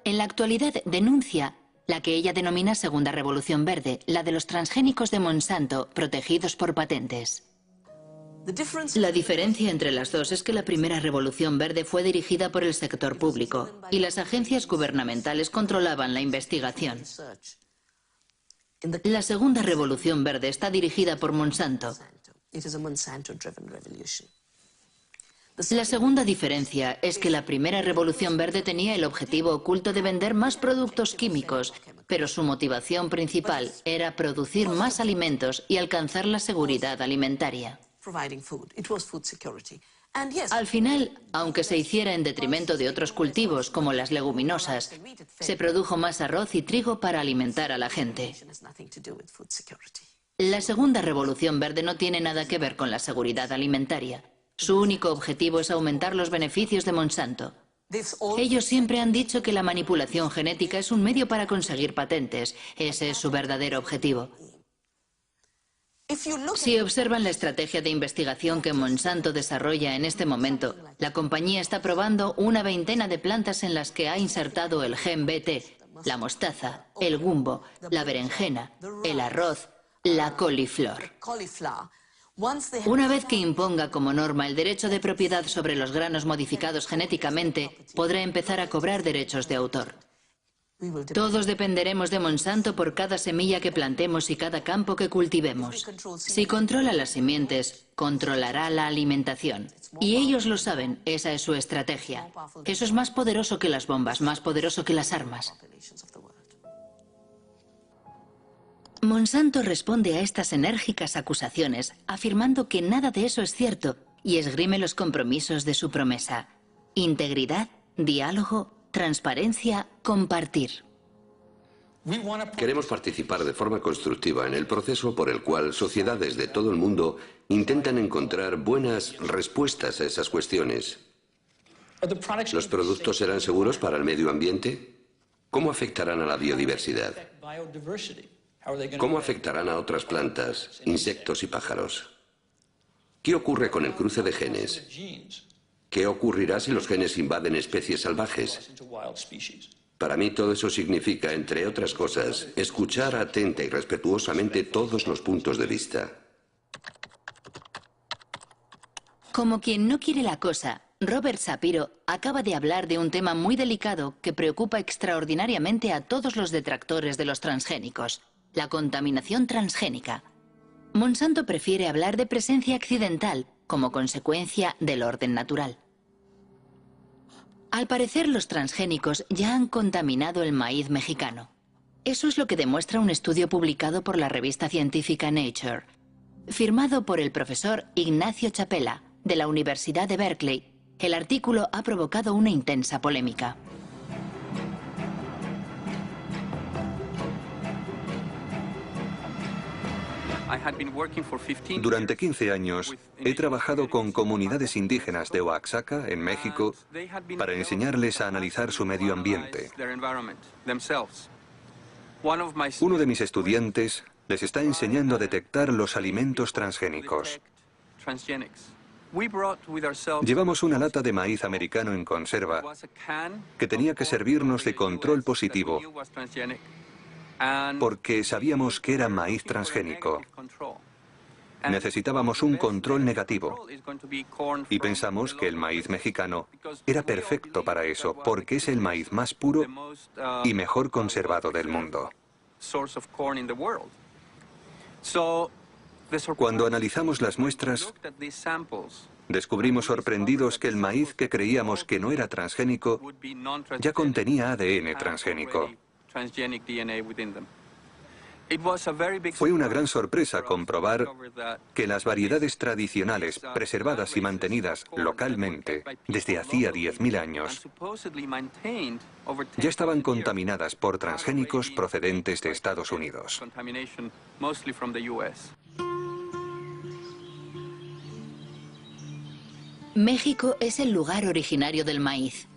En la actualidad denuncia la que ella denomina Segunda Revolución Verde, la de los transgénicos de Monsanto protegidos por patentes. La diferencia entre las dos es que la primera Revolución Verde fue dirigida por el sector público y las agencias gubernamentales controlaban la investigación. La Segunda Revolución Verde está dirigida por Monsanto. La segunda diferencia es que la primera Revolución Verde tenía el objetivo oculto de vender más productos químicos, pero su motivación principal era producir más alimentos y alcanzar la seguridad alimentaria. Al final, aunque se hiciera en detrimento de otros cultivos como las leguminosas, se produjo más arroz y trigo para alimentar a la gente. La segunda Revolución Verde no tiene nada que ver con la seguridad alimentaria. Su único objetivo es aumentar los beneficios de Monsanto. Ellos siempre han dicho que la manipulación genética es un medio para conseguir patentes. Ese es su verdadero objetivo. Si observan la estrategia de investigación que Monsanto desarrolla en este momento, la compañía está probando una veintena de plantas en las que ha insertado el gen BT, la mostaza, el gumbo, la berenjena, el arroz, la coliflor. Una vez que imponga como norma el derecho de propiedad sobre los granos modificados genéticamente, podrá empezar a cobrar derechos de autor. Todos dependeremos de Monsanto por cada semilla que plantemos y cada campo que cultivemos. Si controla las simientes, controlará la alimentación. Y ellos lo saben, esa es su estrategia. Eso es más poderoso que las bombas, más poderoso que las armas. Monsanto responde a estas enérgicas acusaciones afirmando que nada de eso es cierto y esgrime los compromisos de su promesa: integridad, diálogo, transparencia, compartir. Queremos participar de forma constructiva en el proceso por el cual sociedades de todo el mundo intentan encontrar buenas respuestas a esas cuestiones. ¿Los productos serán seguros para el medio ambiente? ¿Cómo afectarán a la biodiversidad? ¿Cómo afectarán a otras plantas, insectos y pájaros? ¿Qué ocurre con el cruce de genes? ¿Qué ocurrirá si los genes invaden especies salvajes? Para mí todo eso significa, entre otras cosas, escuchar atenta y respetuosamente todos los puntos de vista. Como quien no quiere la cosa, Robert Shapiro acaba de hablar de un tema muy delicado que preocupa extraordinariamente a todos los detractores de los transgénicos: la contaminación transgénica. Monsanto prefiere hablar de presencia accidental como consecuencia del orden natural. Al parecer, los transgénicos ya han contaminado el maíz mexicano. Eso es lo que demuestra un estudio publicado por la revista científica Nature, firmado por el profesor Ignacio Chapela, de la Universidad de Berkeley. El artículo ha provocado una intensa polémica. Durante 15 años he trabajado con comunidades indígenas de Oaxaca, en México, para enseñarles a analizar su medio ambiente. Uno de mis estudiantes les está enseñando a detectar los alimentos transgénicos. Llevamos una lata de maíz americano en conserva que tenía que servirnos de control positivo porque sabíamos que era maíz transgénico. Necesitábamos un control negativo y pensamos que el maíz mexicano era perfecto para eso, porque es el maíz más puro y mejor conservado del mundo. Cuando analizamos las muestras, descubrimos sorprendidos que el maíz que creíamos que no era transgénico ya contenía ADN transgénico. Fue una gran sorpresa comprobar que las variedades tradicionales, preservadas y mantenidas localmente desde hacía 10.000 años, ya estaban contaminadas por transgénicos procedentes de Estados Unidos. México es el lugar originario del maíz.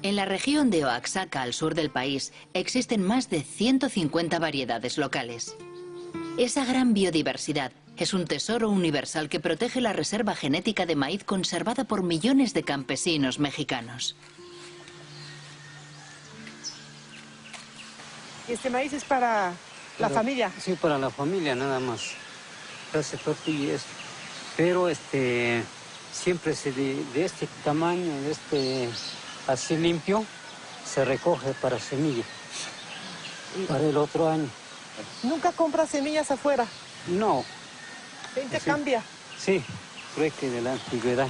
En la región de Oaxaca, al sur del país, existen más de 150 variedades locales. Esa gran biodiversidad es un tesoro universal que protege la reserva genética de maíz conservada por millones de campesinos mexicanos. ¿Este maíz es para la familia? Sí, para la familia nada más. Hace tortillas, pero siempre de este tamaño, así limpio, se recoge para semilla, para el otro año. ¿Nunca compras semillas afuera? No. ¿Se intercambia? Sí, creo que de la antigüedad.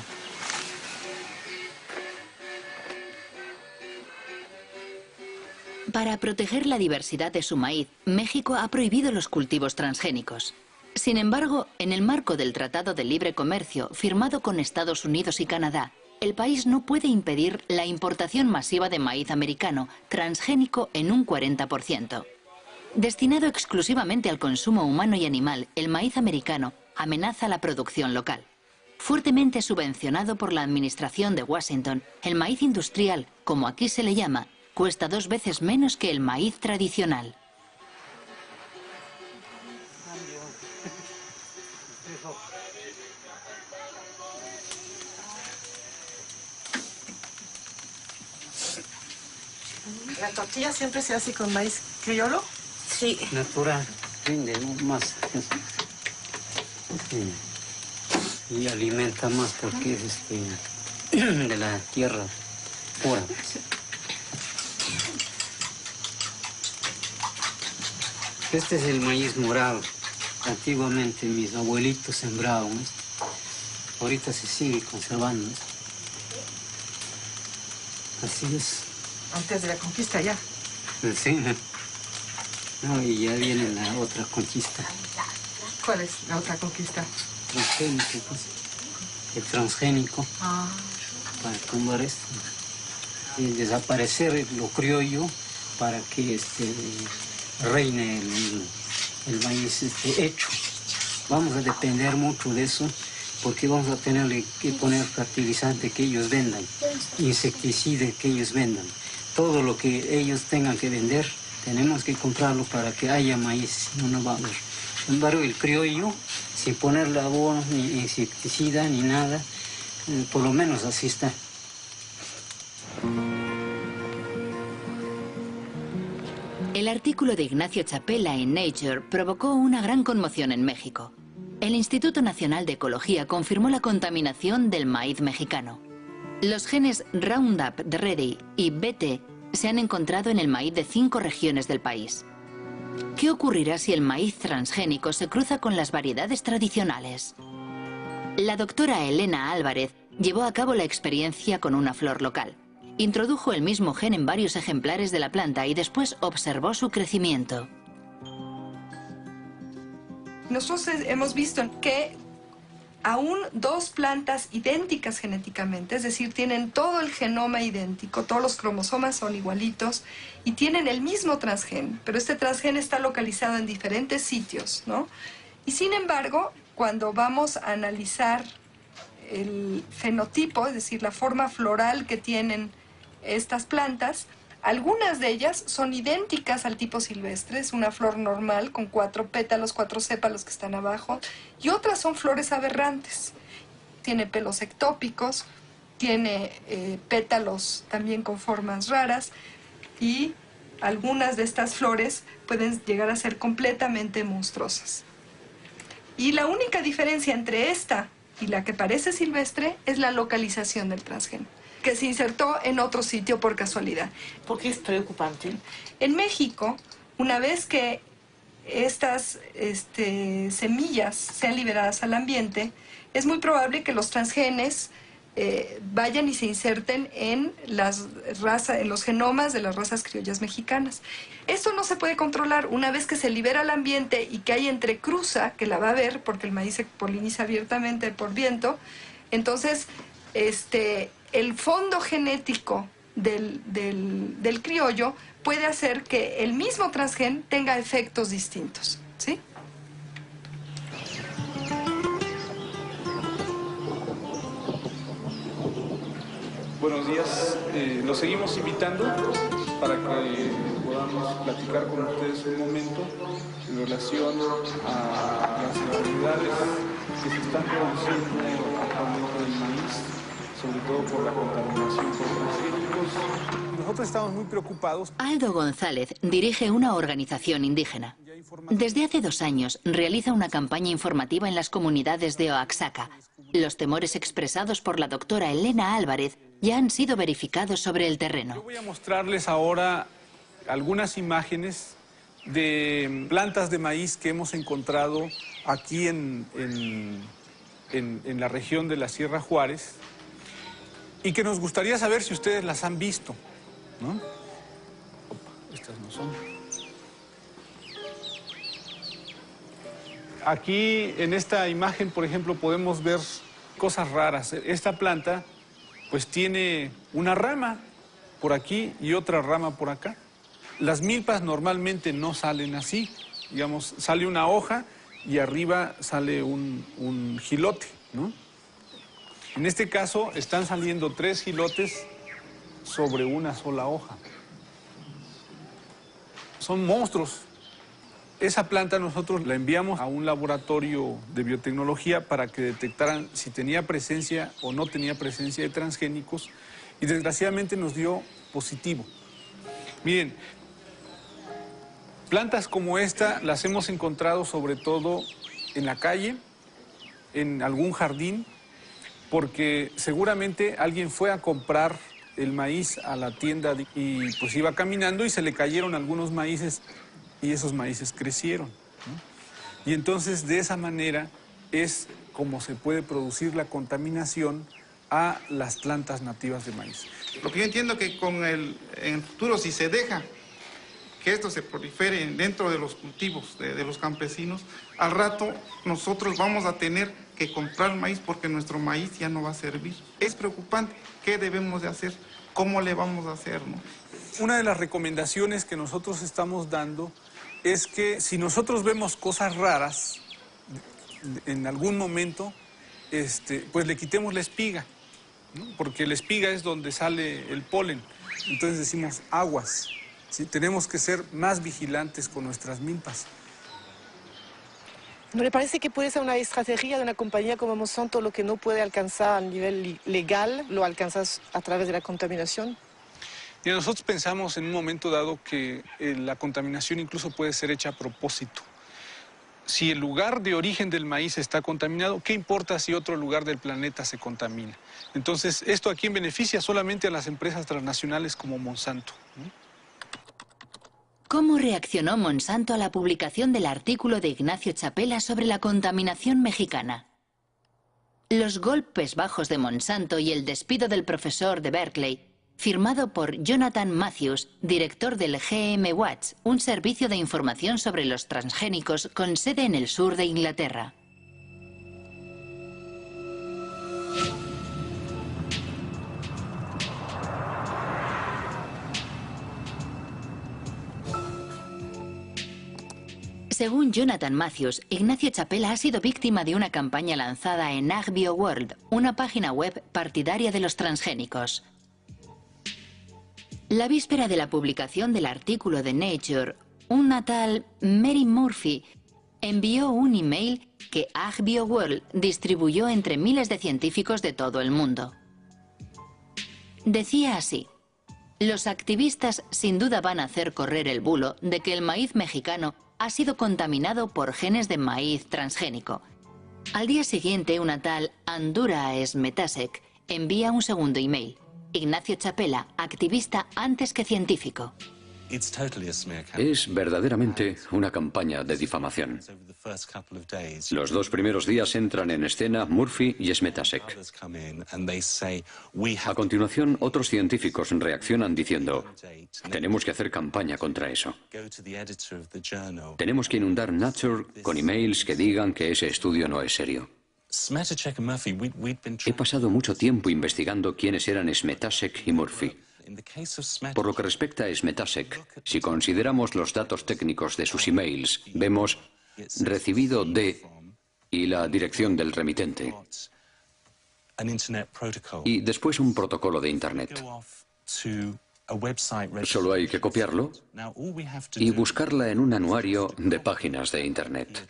Para proteger la diversidad de su maíz, México ha prohibido los cultivos transgénicos. Sin embargo, en el marco del Tratado de Libre Comercio firmado con Estados Unidos y Canadá, el país no puede impedir la importación masiva de maíz americano transgénico en un 40%. Destinado exclusivamente al consumo humano y animal, el maíz americano amenaza la producción local. Fuertemente subvencionado por la administración de Washington, el maíz industrial, como aquí se le llama, cuesta 2 veces menos que el maíz tradicional. ¿La tortilla siempre se hace con maíz criollo? Sí. Natural, rinde más. Y alimenta más porque es de la tierra pura. Este es el maíz morado. Antiguamente mis abuelitos sembraban. Ahorita se sigue conservando. Así es. Antes de la conquista ya. Sí. No, y ya viene la otra conquista. ¿Cuál es la otra conquista? Transgénico, pues. El transgénico. Para tumbar esto. Y desaparecer lo criollo para que reine el maíz hecho. Vamos a depender mucho de eso porque vamos a tener que poner fertilizante que ellos vendan, insecticida que ellos vendan. Todo lo que ellos tengan que vender, tenemos que comprarlo para que haya maíz, no va a haber. Sin embargo, el criollo, sin ponerle abono, ni insecticida, ni nada, Por lo menos así está. El artículo de Ignacio Chapela en Nature provocó una gran conmoción en México. El Instituto Nacional de Ecología confirmó la contaminación del maíz mexicano. Los genes Roundup Ready y BT se han encontrado en el maíz de 5 regiones del país. ¿Qué ocurrirá si el maíz transgénico se cruza con las variedades tradicionales? La doctora Elena Álvarez llevó a cabo la experiencia con una flor local. Introdujo el mismo gen en varios ejemplares de la planta y después observó su crecimiento. Nosotros hemos visto que aún 2 plantas idénticas genéticamente, es decir, tienen todo el genoma idéntico, todos los cromosomas son igualitos y tienen el mismo transgen, pero este transgen está localizado en diferentes sitios, ¿no? Y sin embargo, cuando vamos a analizar el fenotipo, es decir, la forma floral que tienen estas plantas, algunas de ellas son idénticas al tipo silvestre, es una flor normal con 4 pétalos, 4 sépalos que están abajo, y otras son flores aberrantes. Tiene pelos ectópicos, tiene pétalos también con formas raras, y algunas de estas flores pueden llegar a ser completamente monstruosas. Y la única diferencia entre esta y la que parece silvestre es la localización del transgen, que se insertó en otro sitio por casualidad. ¿Por qué es preocupante? En México, una vez que estas semillas sean liberadas al ambiente, es muy probable que los transgenes vayan y se inserten en los genomas de las razas criollas mexicanas. Esto no se puede controlar. Una vez que se libera al ambiente y que hay entrecruza, que la va a haber porque el maíz se poliniza abiertamente por viento, entonces el fondo genético del criollo puede hacer que el mismo transgen tenga efectos distintos, ¿sí? Buenos días, los seguimos invitando para que podamos platicar con ustedes un momento en relación a las irregularidades que se están produciendo actualmente del maíz, sobre todo por la contaminación por transgénicos. Nosotros estamos muy preocupados. Aldo González dirige una organización indígena. Desde hace 2 años realiza una campaña informativa en las comunidades de Oaxaca. Los temores expresados por la doctora Elena Álvarez ya han sido verificados sobre el terreno. Yo voy a mostrarles ahora algunas imágenes de plantas de maíz que hemos encontrado aquí en la región de la Sierra Juárez y que nos gustaría saber si ustedes las han visto, ¿no? Opa, estas no son. Aquí en esta imagen, por ejemplo, podemos ver cosas raras. Esta planta pues tiene una rama por aquí y otra rama por acá. Las milpas normalmente no salen así. Digamos, sale una hoja y arriba sale un jilote, ¿no? En este caso están saliendo 3 jilotes sobre una sola hoja. Son monstruos. Esa planta nosotros la enviamos a un laboratorio de biotecnología para que detectaran si tenía presencia o no tenía presencia de transgénicos y desgraciadamente nos dio positivo. Miren, plantas como esta las hemos encontrado sobre todo en la calle, en algún jardín, porque seguramente alguien fue a comprar el maíz a la tienda y pues iba caminando y se le cayeron algunos maíces y esos maíces crecieron, ¿no? Y entonces de esa manera es como se puede producir la contaminación a las plantas nativas de maíz. Lo que yo entiendo que en el futuro, si se deja que esto se prolifere dentro de los cultivos de los campesinos, al rato nosotros vamos a tener que comprar maíz porque nuestro maíz ya no va a servir. Es preocupante. ¿Qué debemos de hacer? ¿Cómo le vamos a hacer, no? Una de las recomendaciones que nosotros estamos dando es que si nosotros vemos cosas raras en algún momento, pues le quitemos la espiga, ¿no? Porque la espiga es donde sale el polen. Entonces decimos aguas, ¿sí? Tenemos que ser más vigilantes con nuestras milpas. ¿No le parece que puede ser una estrategia de una compañía como Monsanto lo que no puede alcanzar a nivel legal, lo alcanzas a través de la contaminación? Y nosotros pensamos en un momento dado que la contaminación incluso puede ser hecha a propósito. Si el lugar de origen del maíz está contaminado, ¿qué importa si otro lugar del planeta se contamina? Entonces, ¿esto a quién beneficia? Solamente a las empresas transnacionales como Monsanto, ¿no? ¿Cómo reaccionó Monsanto a la publicación del artículo de Ignacio Chapela sobre la contaminación mexicana? Los golpes bajos de Monsanto y el despido del profesor de Berkeley, firmado por Jonathan Matthews, director del GM Watch, un servicio de información sobre los transgénicos con sede en el sur de Inglaterra. Según Jonathan Matthews, Ignacio Chapela ha sido víctima de una campaña lanzada en AgBioWorld, una página web partidaria de los transgénicos. La víspera de la publicación del artículo de Nature, una tal Mary Murphy envió un email que AgBioWorld distribuyó entre miles de científicos de todo el mundo. Decía así: los activistas sin duda van a hacer correr el bulo de que el maíz mexicano ha sido contaminado por genes de maíz transgénico. Al día siguiente, una tal Andura Smetasek envía un segundo email. Ignacio Chapela, activista antes que científico. Es verdaderamente una campaña de difamación. Los 2 primeros días entran en escena Murphy y Smetasek. A continuación, otros científicos reaccionan diciendo: tenemos que hacer campaña contra eso. Tenemos que inundar Nature con emails que digan que ese estudio no es serio. He pasado mucho tiempo investigando quiénes eran Smetasek y Murphy. Por lo que respecta a Smetasek, si consideramos los datos técnicos de sus emails, vemos recibido de y la dirección del remitente. Y después un protocolo de Internet. Solo hay que copiarlo y buscarla en un anuario de páginas de Internet.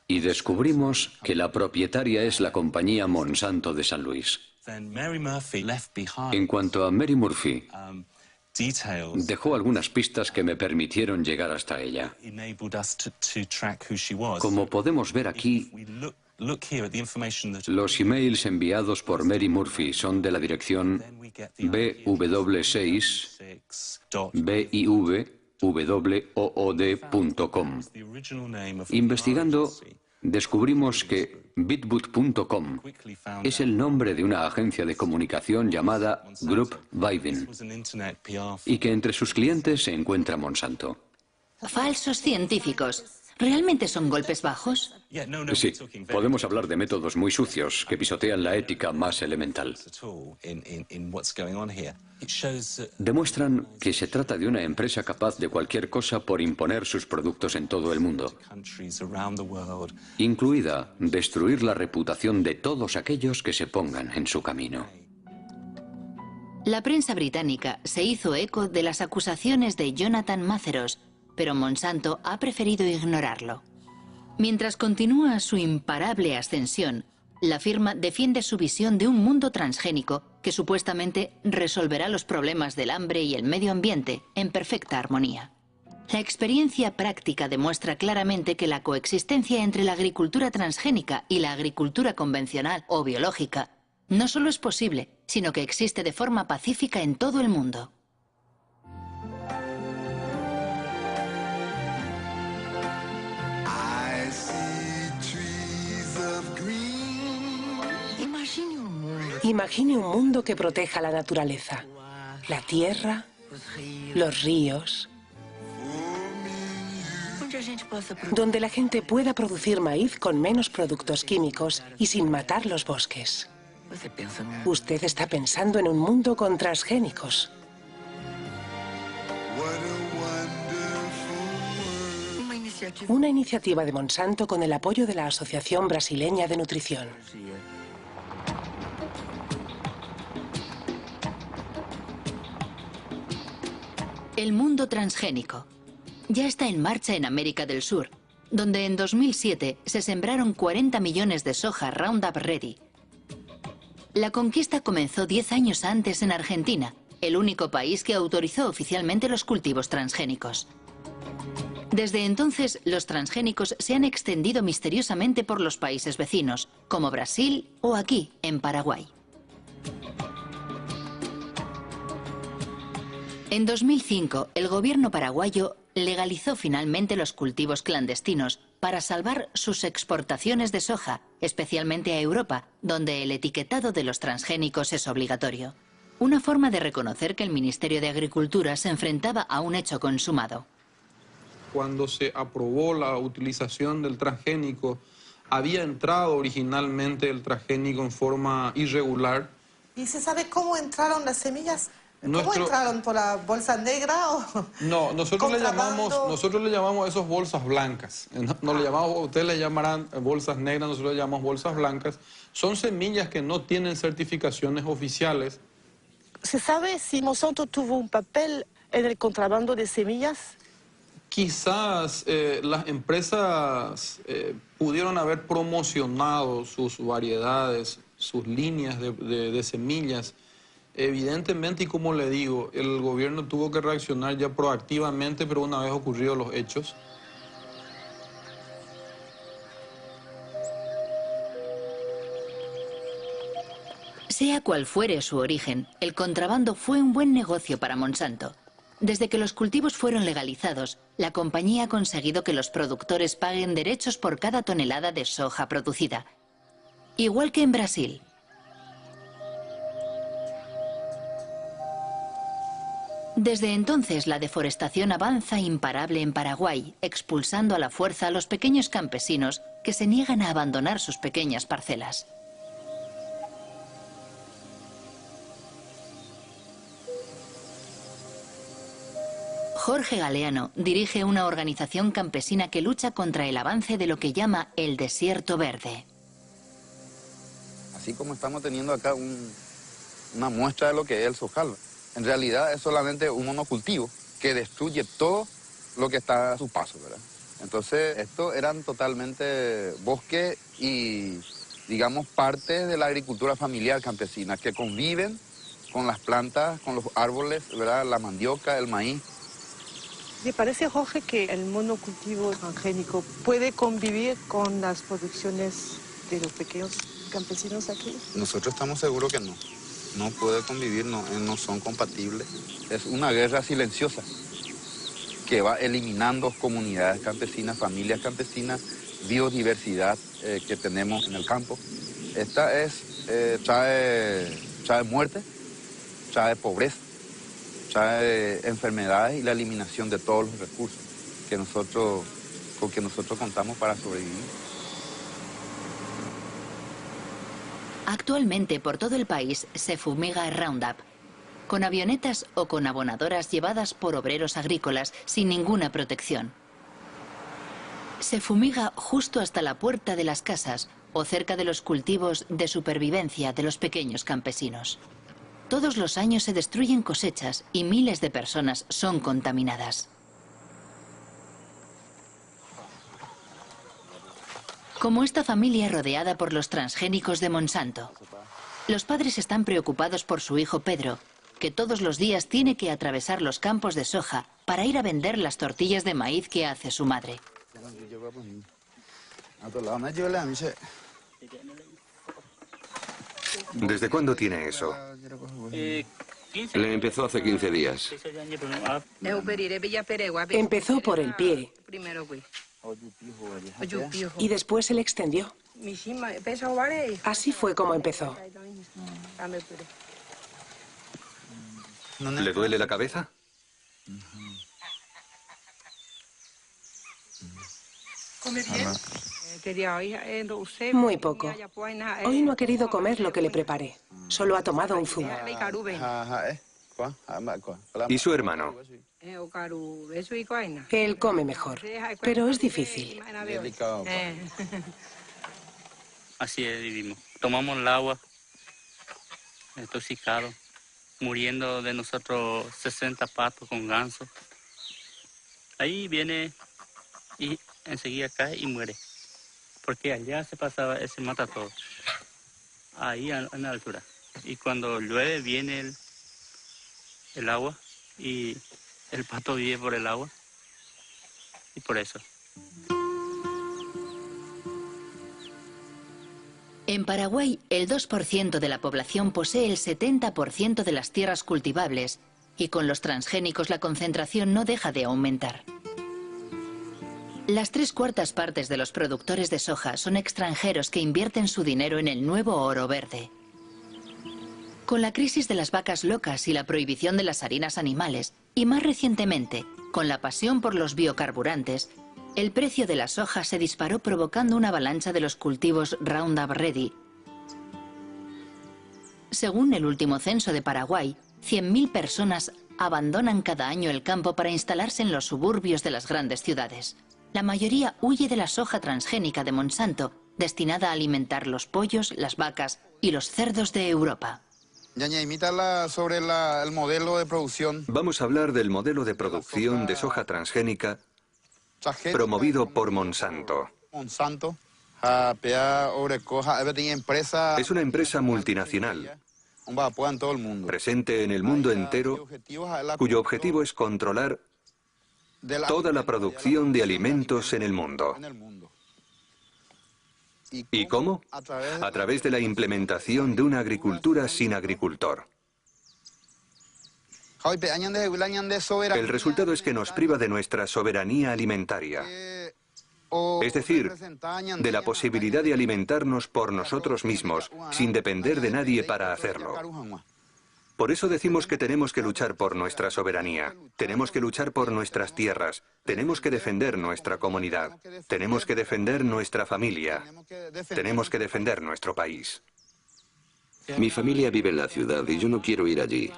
Y descubrimos que la propietaria es la compañía Monsanto de San Luis. En cuanto a Mary Murphy, dejó algunas pistas que me permitieron llegar hasta ella. Como podemos ver aquí, los emails enviados por Mary Murphy son de la dirección bw6biwood.com. Investigando, descubrimos que bitboot.com es el nombre de una agencia de comunicación llamada Group Vivin y que entre sus clientes se encuentra Monsanto. Falsos científicos. ¿Realmente son golpes bajos? Sí, podemos hablar de métodos muy sucios que pisotean la ética más elemental. Demuestran que se trata de una empresa capaz de cualquier cosa por imponer sus productos en todo el mundo, incluida destruir la reputación de todos aquellos que se pongan en su camino. La prensa británica se hizo eco de las acusaciones de Jonathan Matthews, pero Monsanto ha preferido ignorarlo. Mientras continúa su imparable ascensión, la firma defiende su visión de un mundo transgénico que supuestamente resolverá los problemas del hambre y el medio ambiente en perfecta armonía. La experiencia práctica demuestra claramente que la coexistencia entre la agricultura transgénica y la agricultura convencional o biológica no solo es posible, sino que existe de forma pacífica en todo el mundo. Imagine un mundo que proteja la naturaleza, la tierra, los ríos, donde la gente pueda producir maíz con menos productos químicos y sin matar los bosques. Usted está pensando en un mundo con transgénicos. Una iniciativa de Monsanto con el apoyo de la Asociación Brasileña de Nutrición. El mundo transgénico ya está en marcha en América del Sur, donde en 2007 se sembraron 40 millones de soja Roundup Ready. La conquista comenzó 10 años antes en Argentina, el único país que autorizó oficialmente los cultivos transgénicos. Desde entonces, los transgénicos se han extendido misteriosamente por los países vecinos, como Brasil o aquí, en Paraguay. En 2005, el gobierno paraguayo legalizó finalmente los cultivos clandestinos para salvar sus exportaciones de soja, especialmente a Europa, donde el etiquetado de los transgénicos es obligatorio. Una forma de reconocer que el Ministerio de Agricultura se enfrentaba a un hecho consumado. Cuando se aprobó la utilización del transgénico, había entrado originalmente el transgénico en forma irregular. ¿Y se sabe cómo entraron las semillas? ¿Cómo entraron? ¿Por la bolsa negra o...? No, nosotros le llamamos esas bolsas blancas. No le llamamos, ustedes le llamarán bolsas negras, nosotros le llamamos bolsas blancas. Son semillas que no tienen certificaciones oficiales. ¿Se sabe si Monsanto tuvo un papel en el contrabando de semillas? Quizás las empresas pudieron haber promocionado sus variedades, sus líneas de semillas. Evidentemente, y como le digo, el gobierno tuvo que reaccionar ya proactivamente, pero una vez ocurridos los hechos. Sea cual fuere su origen, el contrabando fue un buen negocio para Monsanto. Desde que los cultivos fueron legalizados, la compañía ha conseguido que los productores paguen derechos por cada tonelada de soja producida. Igual que en Brasil. Desde entonces, la deforestación avanza imparable en Paraguay, expulsando a la fuerza a los pequeños campesinos que se niegan a abandonar sus pequeñas parcelas. Jorge Galeano dirige una organización campesina que lucha contra el avance de lo que llama el desierto verde. Así como estamos teniendo acá una muestra de lo que es el sojal. En realidad es solamente un monocultivo que destruye todo lo que está a su paso, ¿verdad? Entonces, estos eran totalmente bosque y, digamos, parte de la agricultura familiar campesina, que conviven con las plantas, con los árboles, ¿verdad? La mandioca, el maíz. ¿Le parece, Jorge, que el monocultivo transgénico puede convivir con las producciones de los pequeños campesinos aquí? Nosotros estamos seguros que no. No puede convivir, no son compatibles. Es una guerra silenciosa que va eliminando comunidades campesinas, familias campesinas, biodiversidad que tenemos en el campo. Esta trae muerte, trae pobreza, trae enfermedades y la eliminación de todos los recursos con que nosotros contamos para sobrevivir. Actualmente por todo el país se fumiga Roundup, con avionetas o con abonadoras llevadas por obreros agrícolas sin ninguna protección. Se fumiga justo hasta la puerta de las casas o cerca de los cultivos de supervivencia de los pequeños campesinos. Todos los años se destruyen cosechas y miles de personas son contaminadas. Como esta familia rodeada por los transgénicos de Monsanto. Los padres están preocupados por su hijo Pedro, que todos los días tiene que atravesar los campos de soja para ir a vender las tortillas de maíz que hace su madre. ¿Desde cuándo tiene eso? Le empezó hace 15 días. Empezó por el pie. Y después se le extendió. Así fue como empezó. ¿Le duele la cabeza? Muy poco. Hoy no ha querido comer lo que le preparé. Solo ha tomado un zumo. ¿Y su hermano? Él come mejor, pero es difícil. Así es, vivimos. Tomamos el agua, intoxicado. muriendo de nosotros 60 patos con ganso. Ahí viene y enseguida cae y muere. Porque allá se pasaba, se mata todo. Ahí en la altura. Y cuando llueve viene el agua y el pato vive por el agua. Y por eso. En Paraguay, el 2% de la población posee el 70% de las tierras cultivables y con los transgénicos la concentración no deja de aumentar. Las 3/4 partes de los productores de soja son extranjeros que invierten su dinero en el nuevo oro verde. Con la crisis de las vacas locas y la prohibición de las harinas animales, y más recientemente, con la pasión por los biocarburantes, el precio de la soja se disparó provocando una avalancha de los cultivos Roundup Ready. Según el último censo de Paraguay, 100.000 personas abandonan cada año el campo para instalarse en los suburbios de las grandes ciudades. La mayoría huye de la soja transgénica de Monsanto, destinada a alimentar los pollos, las vacas y los cerdos de Europa. Ñaña, imítala sobre el modelo de producción. Vamos a hablar del modelo de producción de soja transgénica promovido por Monsanto. Monsanto es una empresa multinacional presente en el mundo entero, cuyo objetivo es controlar toda la producción de alimentos en el mundo. ¿Y cómo? A través de la implementación de una agricultura sin agricultor. El resultado es que nos priva de nuestra soberanía alimentaria, es decir, de la posibilidad de alimentarnos por nosotros mismos, sin depender de nadie para hacerlo. Por eso decimos que tenemos que luchar por nuestra soberanía, tenemos que luchar por nuestras tierras, tenemos que defender nuestra comunidad, tenemos que defender nuestra familia, tenemos que defender nuestro país. Mi familia vive en la ciudad y yo no quiero ir allí.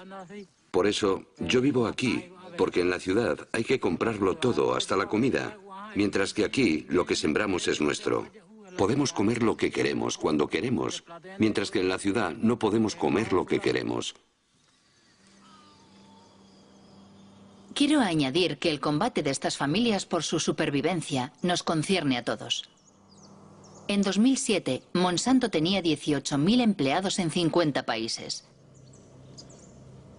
Por eso, yo vivo aquí, porque en la ciudad hay que comprarlo todo, hasta la comida, mientras que aquí lo que sembramos es nuestro. Podemos comer lo que queremos, cuando queremos, mientras que en la ciudad no podemos comer lo que queremos. Quiero añadir que el combate de estas familias por su supervivencia nos concierne a todos. En 2007, Monsanto tenía 18.000 empleados en 50 países.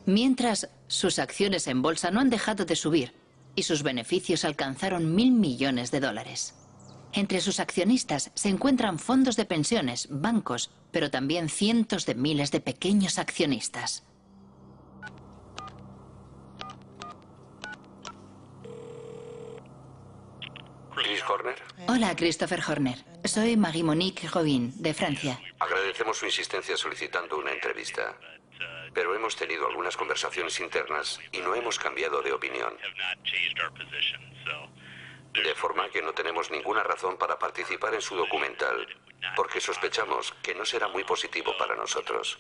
Mientras, sus acciones en bolsa no han dejado de subir y sus beneficios alcanzaron $1.000 millones. Entre sus accionistas se encuentran fondos de pensiones, bancos, pero también cientos de miles de pequeños accionistas. ¿Chris Horner? Hola, Christopher Horner. Soy Marie-Monique Robin, de Francia. Agradecemos su insistencia solicitando una entrevista. Pero hemos tenido algunas conversaciones internas y no hemos cambiado de opinión. De forma que no tenemos ninguna razón para participar en su documental, porque sospechamos que no será muy positivo para nosotros.